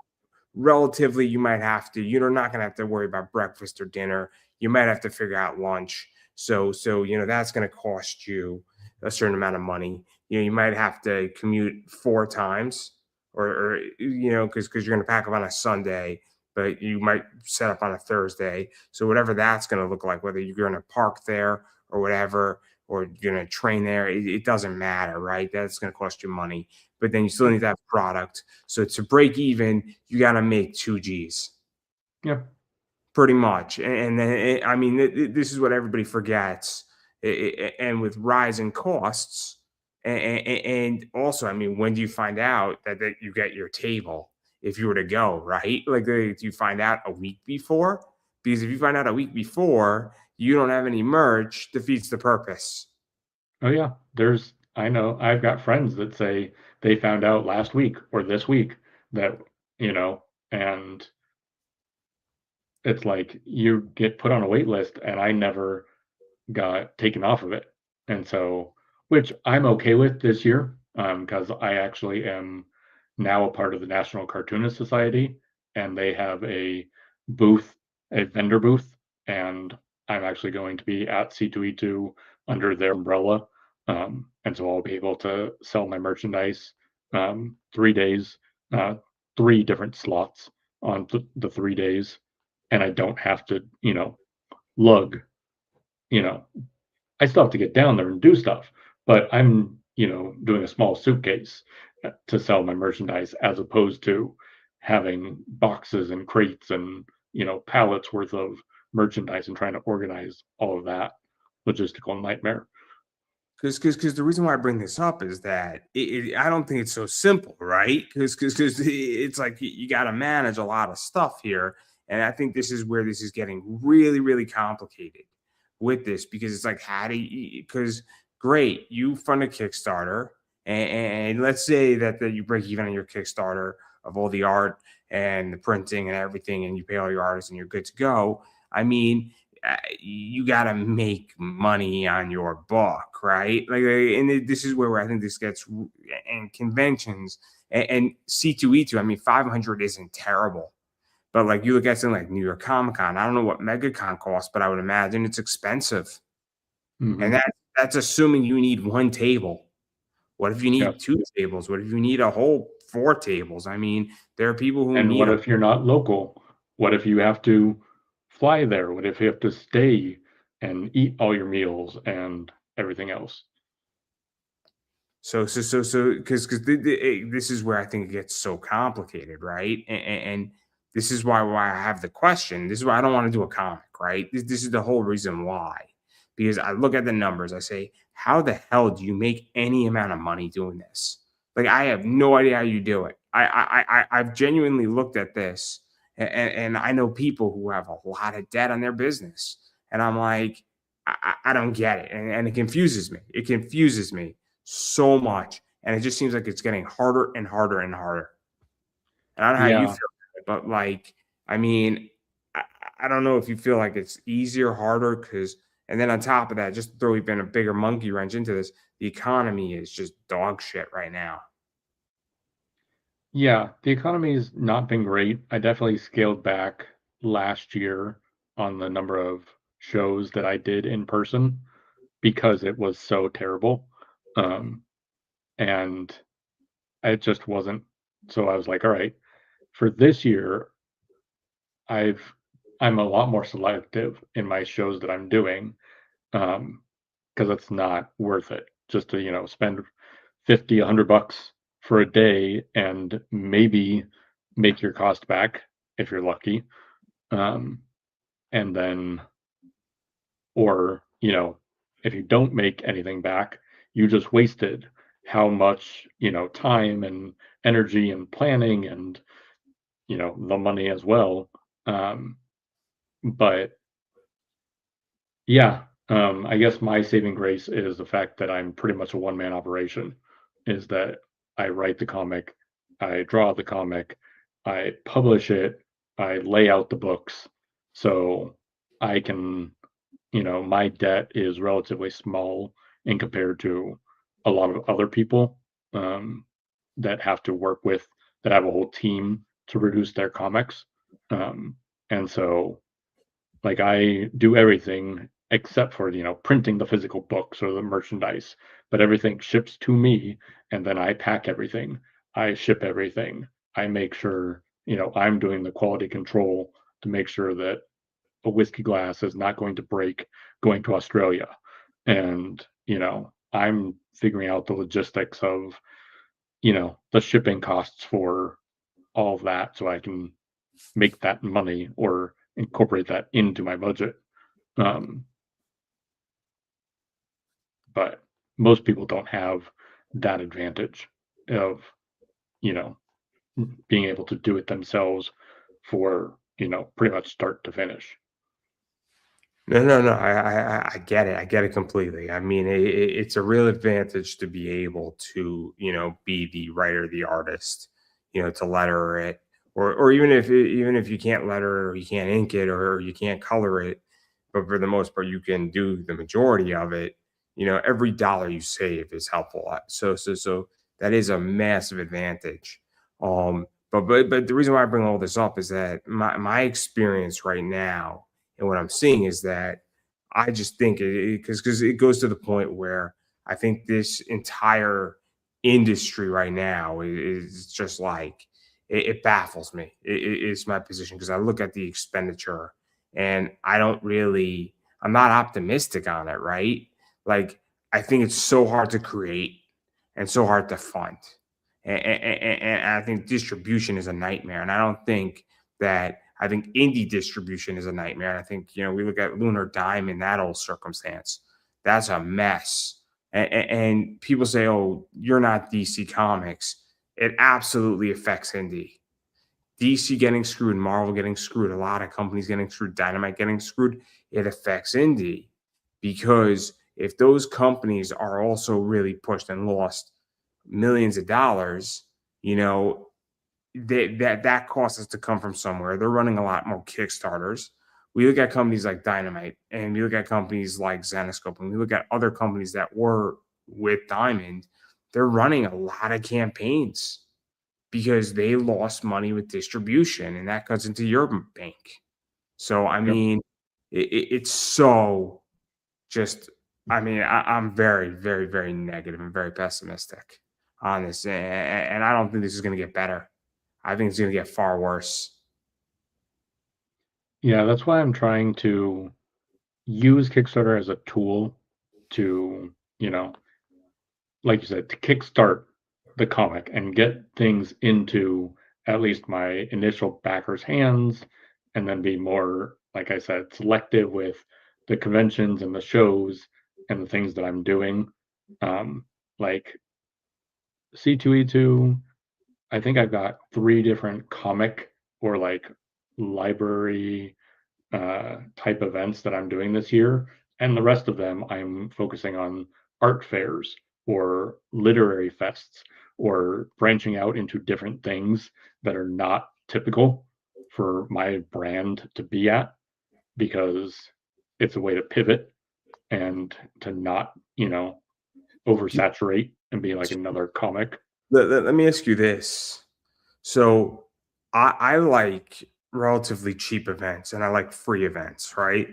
relatively, you might have to. You're not gonna have to worry about breakfast or dinner. You might have to figure out lunch. So that's gonna cost you a certain amount of money. You might have to commute 4 times, or because you're gonna pack up on a Sunday, but you might set up on a Thursday. So whatever that's gonna look like, whether you're gonna park there or whatever, or you're gonna train there, it doesn't matter, right? That's gonna cost you money. But then you still need to have product. So to break even, you got to make 2 G's yeah, pretty much. And then, I mean, this is what everybody forgets. And with rising costs, and also, I mean, when do you find out that you get your table if you were to go, right? Like, do you find out a week before? Because if you find out a week before, you don't have any merch, defeats the purpose. oh yeah. I know I've got friends that say they found out last week or this week that, you know, and it's like you get put on a wait list and I never got taken off of it. And so, which I'm okay with this year, because I actually am now a part of the National Cartoonist Society, and they have a booth, a vendor booth, and I'm actually going to be at C2E2 under their umbrella. And so I'll be able to sell my merchandise 3 days, uh, three different slots on the 3 days, and I don't have to, lug, you know, I still have to get down there and do stuff, but I'm, doing a small suitcase to sell my merchandise as opposed to having boxes and crates and, pallets worth of merchandise and trying to organize all of that logistical nightmare. Because the reason why I bring this up is that I don't think it's so simple, right? Because it's like you got to manage a lot of stuff here, and I think this is where this is getting really really complicated with this because it's like how do you? Because great, you fund a Kickstarter, and let's say that you break even on your Kickstarter of all the art and the printing and everything, and you pay all your artists and you're good to go. I mean, you got to make money on your book, right? And this is where I think this gets and conventions and C2E2. I mean, 500 isn't terrible, but like you look at something like New York Comic Con. I don't know what MegaCon costs, but I would imagine it's expensive, and Hmm. that's assuming you need one table. What if you need Yes. 2 tables? What if you need a whole 4 tables? I mean, there are people who And need what a. if you're not local? What if you have to fly there? What if you have to stay and eat all your meals and everything else? Because this is where I think it gets so complicated, right? And this is why I have the question. This is why I don't want to do a comic, right? This is the whole reason why. Because I look at the numbers, I say, how the hell do you make any amount of money doing this? Like I have no idea how you do it. I've genuinely looked at this, and I know people who have a lot of debt on their business, and I'm like, I don't get it, and it confuses me. It confuses me so much, and it just seems like it's getting harder and harder and harder. And I don't know how you Yeah. feel, but like, I mean, I, I don't know if you feel like it's easier, harder, because, and then on top of that, just to throw even a bigger monkey wrench into this, the economy is just dog shit right now. Yeah, the economy's not been great. I definitely scaled back last year on the number of shows that I did in person because it was so terrible. Um, and it just wasn't. So I was like, all right, for this year, I've I'm a lot more selective in my shows that I'm doing, because it's not worth it just to, spend 50, $100 for a day and maybe make your cost back. if you're lucky. Um, and then, or, if you don't make anything back, you just wasted how much, time and energy and planning and, the money as well. Um, but yeah, I guess my saving grace is the fact that I'm pretty much a one man operation, is that I write the comic, I draw the comic, I publish it, I lay out the books. So I can, my debt is relatively small in compared to a lot of other people um, that have to work with, that have a whole team to produce their comics. Um, and so like I do everything except for, printing the physical books or the merchandise, but everything ships to me and then I pack everything. I ship everything. I make sure, I'm doing the quality control to make sure that a whiskey glass is not going to break going to Australia. And, I'm figuring out the logistics of, the shipping costs for all of that so I can make that money or incorporate that into my budget. Um, but most people don't have that advantage of, you know, being able to do it themselves for, pretty much start to finish. No, no, no. I get it. I get it completely. I mean, it's a real advantage to be able to, be the writer, the artist, to letter it, or even if you can't letter it, or you can't ink it, or you can't color it, but for the most part, you can do the majority of it. Every dollar you save is helpful. So that is a massive advantage. But the reason why I bring all this up is that my experience right now and what I'm seeing is that I just think because it goes to the point where I think this entire industry right now is just like it baffles me. It's my position because I look at the expenditure and I'm not optimistic on it, right? Like I think it's so hard to create and so hard to fund. And I think distribution is a nightmare. And I don't think that I think indie distribution is a nightmare. And I think, we look at Lunar Diamond, that whole circumstance. That's a mess. And people say, oh, you're not DC Comics. It absolutely affects indie. DC getting screwed, Marvel getting screwed, a lot of companies getting screwed, Dynamite getting screwed. It affects indie because if those companies are also really pushed and lost millions of dollars, you know, that cost has to come from somewhere. They're running a lot more Kickstarters. We look at companies like Dynamite, and we look at companies like Zenoscope, and we look at other companies that were with Diamond. They're running a lot of campaigns because they lost money with distribution, and that cuts into your bank. So, I Yep. mean, it's so just. I mean, I'm very, very, very negative and very pessimistic on this, and I don't think this is going to get better. I think it's going to get far worse. Yeah, that's why I'm trying to use Kickstarter as a tool to, like you said, to kickstart the comic and get things into at least my initial backers' hands, and then be more, like I said, selective with the conventions and the shows and the things that I'm doing. Um, like C2E2, I think I've got three different comic or like library type events that I'm doing this year, and the rest of them I'm focusing on art fairs or literary fests or branching out into different things that are not typical for my brand to be at, because it's a way to pivot and to not, oversaturate and be like another comic. Let me ask you this. So I like relatively cheap events and I like free events, right?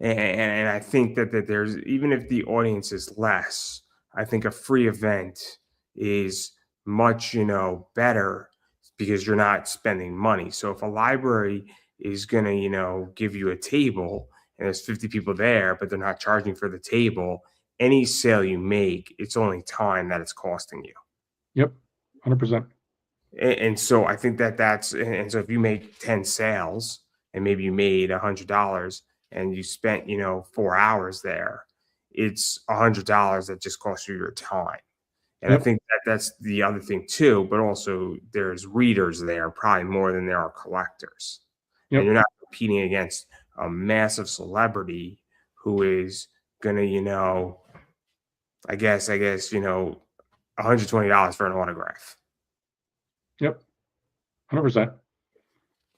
And I think that there's even if the audience is less, I think a free event is much, better because you're not spending money. So if a library is gonna, give you a table and there's 50 people there, but they're not charging for the table, any sale you make, it's only time that it's costing you. Yep, 100%. And so I think and so if you make 10 sales and maybe you made $100 and you spent, 4 hours there, it's $100 that just cost you your time. And I Yep. think that's the other thing too, but also there's readers there probably more than there are collectors. And Yep. you're not competing against a massive celebrity who is gonna, $120 for an autograph. Yep. 100%.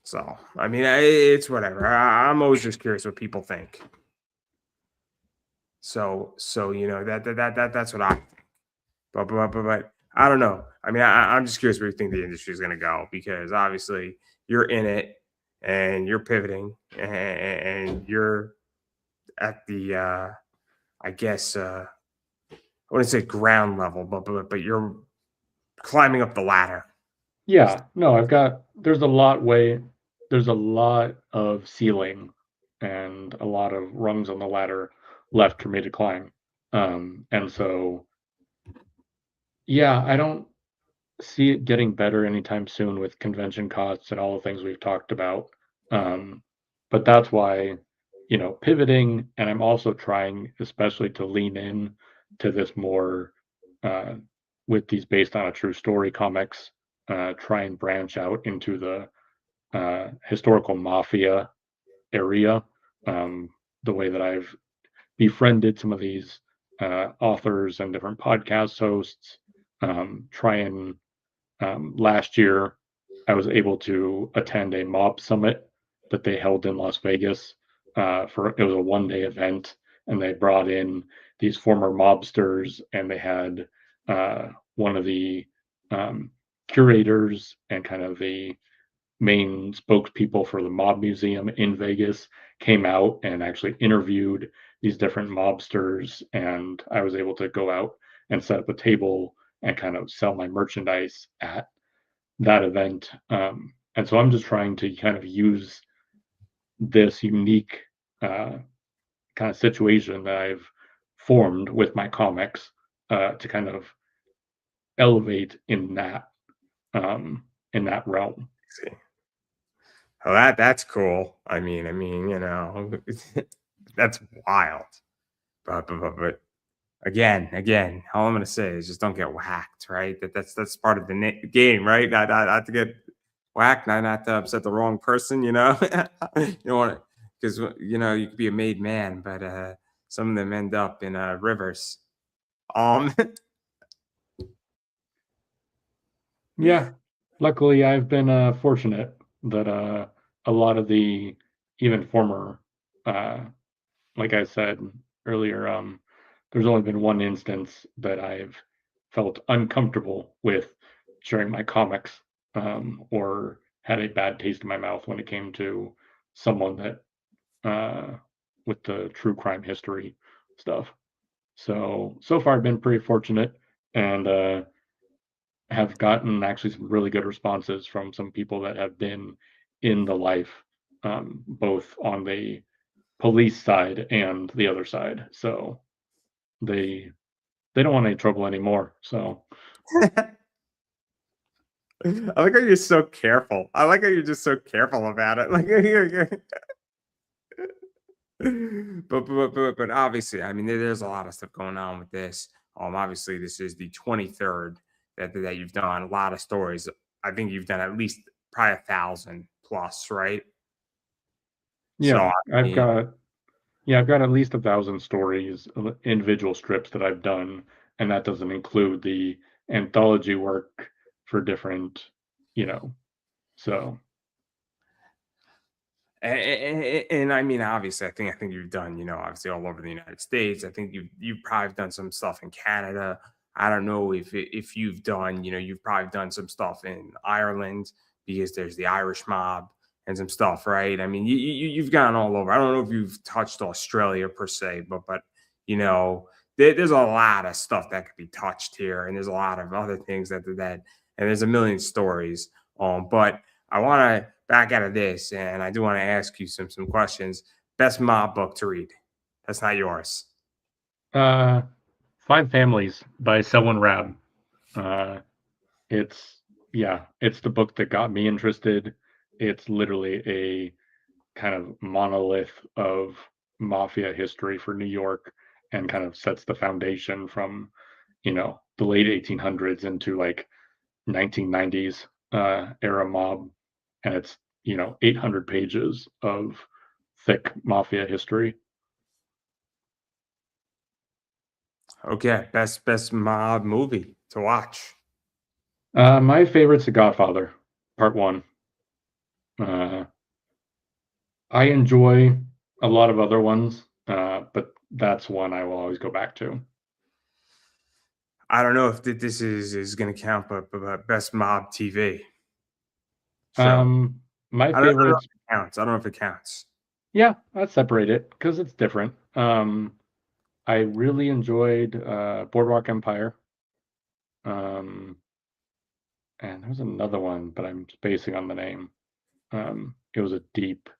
So, I mean, it's whatever. I'm always just curious what people think. So that's what I think. But I don't know. I mean, I'm just curious where you think the industry is going to go because obviously you're in it and you're pivoting and you're at the I guess I wouldn't say ground level, but you're climbing up the ladder. Yeah, no, there's a lot of ceiling and a lot of rungs on the ladder left for me to climb. And so, yeah, I don't see it getting better anytime soon with convention costs and all the things we've talked about. Um, but that's why, pivoting, and I'm also trying, especially to lean in to this more uh, with these based on a true story comics, try and branch out into the historical mafia area. Um, the way that I've befriended some of these authors and different podcast hosts, try and last year, I was able to attend a mob summit that they held in Las Vegas. For it was a 1 day event, and they brought in these former mobsters, and they had one of the um, curators and kind of the main spokespeople for the mob museum in Vegas came out and actually interviewed these different mobsters, and I was able to go out and set up a table and kind of sell my merchandise at that event. And so I'm just trying to kind of use this unique uh, kind of situation that I've formed with my comics to kind of elevate in that realm. See, oh, that's cool. That's wild. But again, all I'm gonna say is just don't get whacked, right? That's part of the game, right? Not to get whacked, not to upset the wrong person, you know. You don't want to, because you could be a made man, but some of them end up in rivers. Um, Yeah, luckily I've been fortunate that a lot of the even former uh, like I said earlier, there's only been one instance that I've felt uncomfortable with sharing my comics, or had a bad taste in my mouth when it came to someone that with the true crime history stuff. So far I've been pretty fortunate and have gotten actually some really good responses from some people that have been in the life, both on the police side and the other side. So they they don't want any trouble anymore. So I like how you're so careful. I like how you're just so careful about it. Like but obviously, I mean, there's a lot of stuff going on with this. Obviously, this is the 23rd that you've done. A lot of stories. I think you've done at least probably 1,000 plus, right? So yeah, I I've mean, got I've got at least 1,000 stories, individual strips that I've done, and that doesn't include the anthology work for different, you know. So and I mean, obviously, I think you've done, obviously all over the United States. I think you've probably done some stuff in Canada. I don't know if you've done, you've probably done some stuff in Ireland because there's the Irish mob and some stuff, right? I mean, you've gone all over. I don't know if you've touched Australia per se, but there's a lot of stuff that could be touched here, and there's a lot of other things and there's a million stories. But I want to back out of this, and I do want to ask you some questions. Best mob book to read? That's not yours. uh Five Families by Selwyn Rab. Uh it's Yeah, it's the book that got me interested. It's literally a kind of monolith of mafia history for New York and kind of sets the foundation from, the late 1800s into like 1990s era mob. And it's, 800 pages of thick mafia history. Okay, best mob movie to watch. My favorite's The Godfather, Part One. Uh, I enjoy a lot of other ones, but that's one I will always go back to. I don't know if this is going to count, but best mob TV show. Um, my I don't know favorites, if it counts. I don't know if it counts. yeah, I'd separate it because it's different. I really enjoyed Boardwalk Empire. Um, and there was another one, but I'm spacing on the name. It was a deep.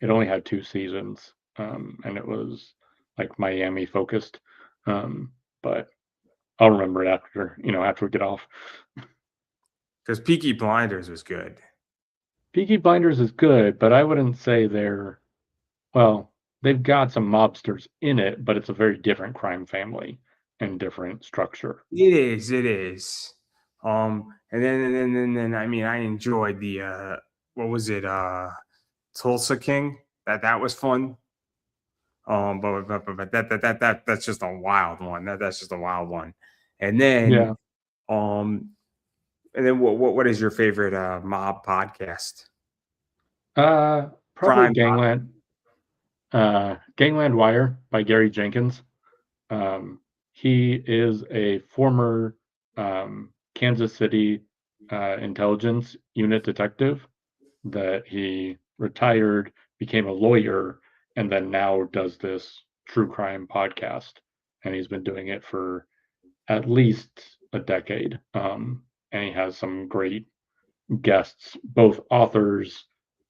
It only had 2 seasons, and it was like Miami focused. But I'll remember it after we get off. Because Peaky Blinders was good. Peaky Blinders is good, but I wouldn't say well, they've got some mobsters in it, but it's a very different crime family and different structure. It is. It is. And then I mean, I enjoyed the what was it? Tulsa King. That was fun. But that's just a wild one. That's just a wild one. And then Yeah. um, and then what is your favorite mob podcast? Probably Crime. Gangland Wire by Gary Jenkins. He is a former Kansas City intelligence unit detective that he retired, became a lawyer, and then now does this true crime podcast. And he's been doing it for at least a decade. And he has some great guests, both authors.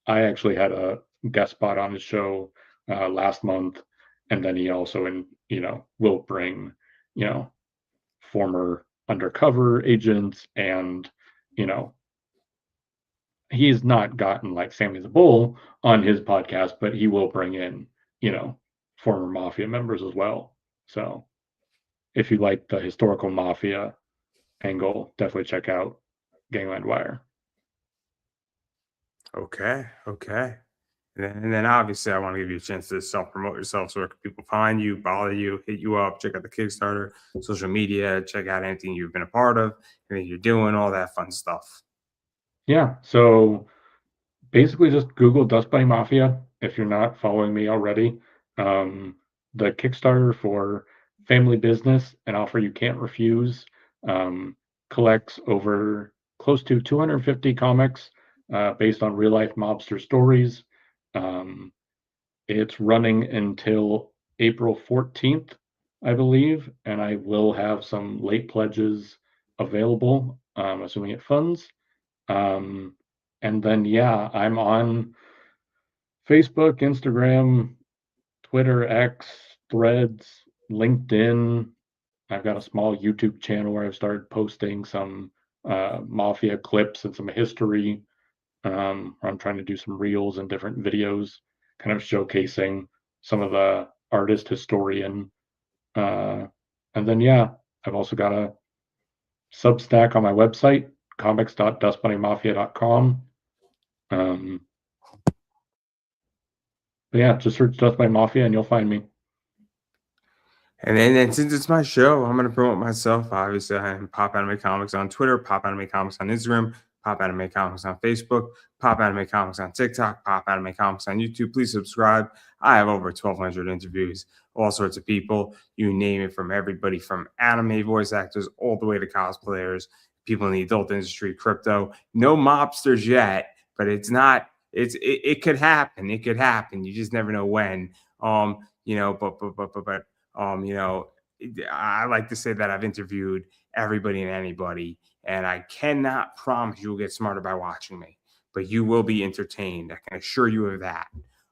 I actually had a guest spot on his show last month, and then he also will bring you know former undercover agents, and you know he's not gotten like Sammy the Bull on his podcast, but he will bring in former mafia members as well. So if you like the historical mafia angle, definitely check out Gangland Wire. Okay. Okay. And then obviously I want to give you a chance to self promote yourself. So where can people find you, bother you, hit you up, check out the Kickstarter, social media, check out anything you've been a part of, anything you're doing, all that fun stuff. Yeah, so basically just Google Dust Bunny Mafia if you're not following me already. Um, the Kickstarter for Family Business, an offer you can't refuse, um, collects over close to 250 comics based on real life mobster stories. Um, it's running until April 14th, I believe, and I will have some late pledges available, assuming it funds. Um, and then, yeah, I'm on Facebook, Instagram, Twitter, X, Threads, LinkedIn. I've got a small YouTube channel where I've started posting some mafia clips and some history. Where I'm trying to do some reels and different videos, kind of showcasing some of the artist historian. Uh, and then, yeah, I've also got a Substack on my website, comics.dustbunnymafia.com. Um, but yeah, just search Death by Mafia and you'll find me. And then since it's my show, I'm gonna promote myself. Obviously, I am Pop Anime Comics on Twitter, Pop Anime Comics on Instagram, Pop Anime Comics on Facebook, Pop Anime Comics on TikTok, Pop Anime Comics on YouTube. Please subscribe. I have over 1,200 interviews, all sorts of people. You name it, from everybody from anime voice actors all the way to cosplayers, people in the adult industry, crypto. No mobsters yet, but it's not. It could happen. It could happen. You just never know when. But I like to say that I've interviewed everybody and anybody, and I cannot promise you will get smarter by watching me, but you will be entertained. I can assure you of that.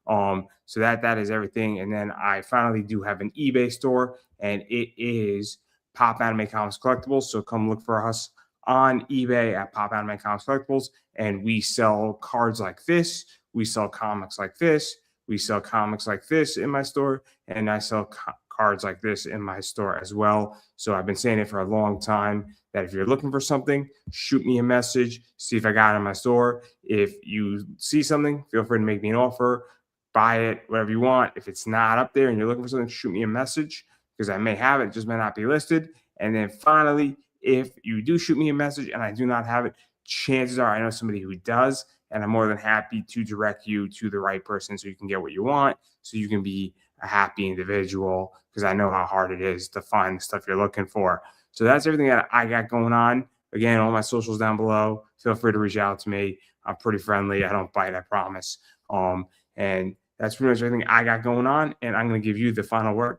So that is everything. And then I finally do have an eBay store, and it is Pop Anime Comics Collectibles. So come look for us on eBay at Pop Anime Comics Collectibles, and we sell cards like this. We sell comics like this. We sell comics like this in my store, and I sell cards like this in my store as well. So I've been saying it for a long time that if you're looking for something, shoot me a message, see if I got it in my store. If you see something, feel free to make me an offer, buy it, whatever you want. If it's not up there and you're looking for something, shoot me a message because I may have it, it just may not be listed. And then finally, if you do shoot me a message and I do not have it, chances are I know somebody who does, and I'm more than happy to direct you to the right person so you can get what you want, so you can be a happy individual, because I know how hard it is to find the stuff you're looking for. So that's everything that I got going on. Again, all my socials down below. Feel free to reach out to me. I'm pretty friendly. I don't bite, I promise. And that's pretty much everything I got going on. And I'm going to give you the final word.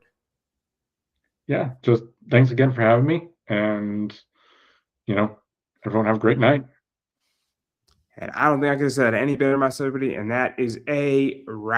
Yeah, just thanks again for having me. And, everyone have a great night. And I don't think I could have said any better myself, everybody. And that is a wrap.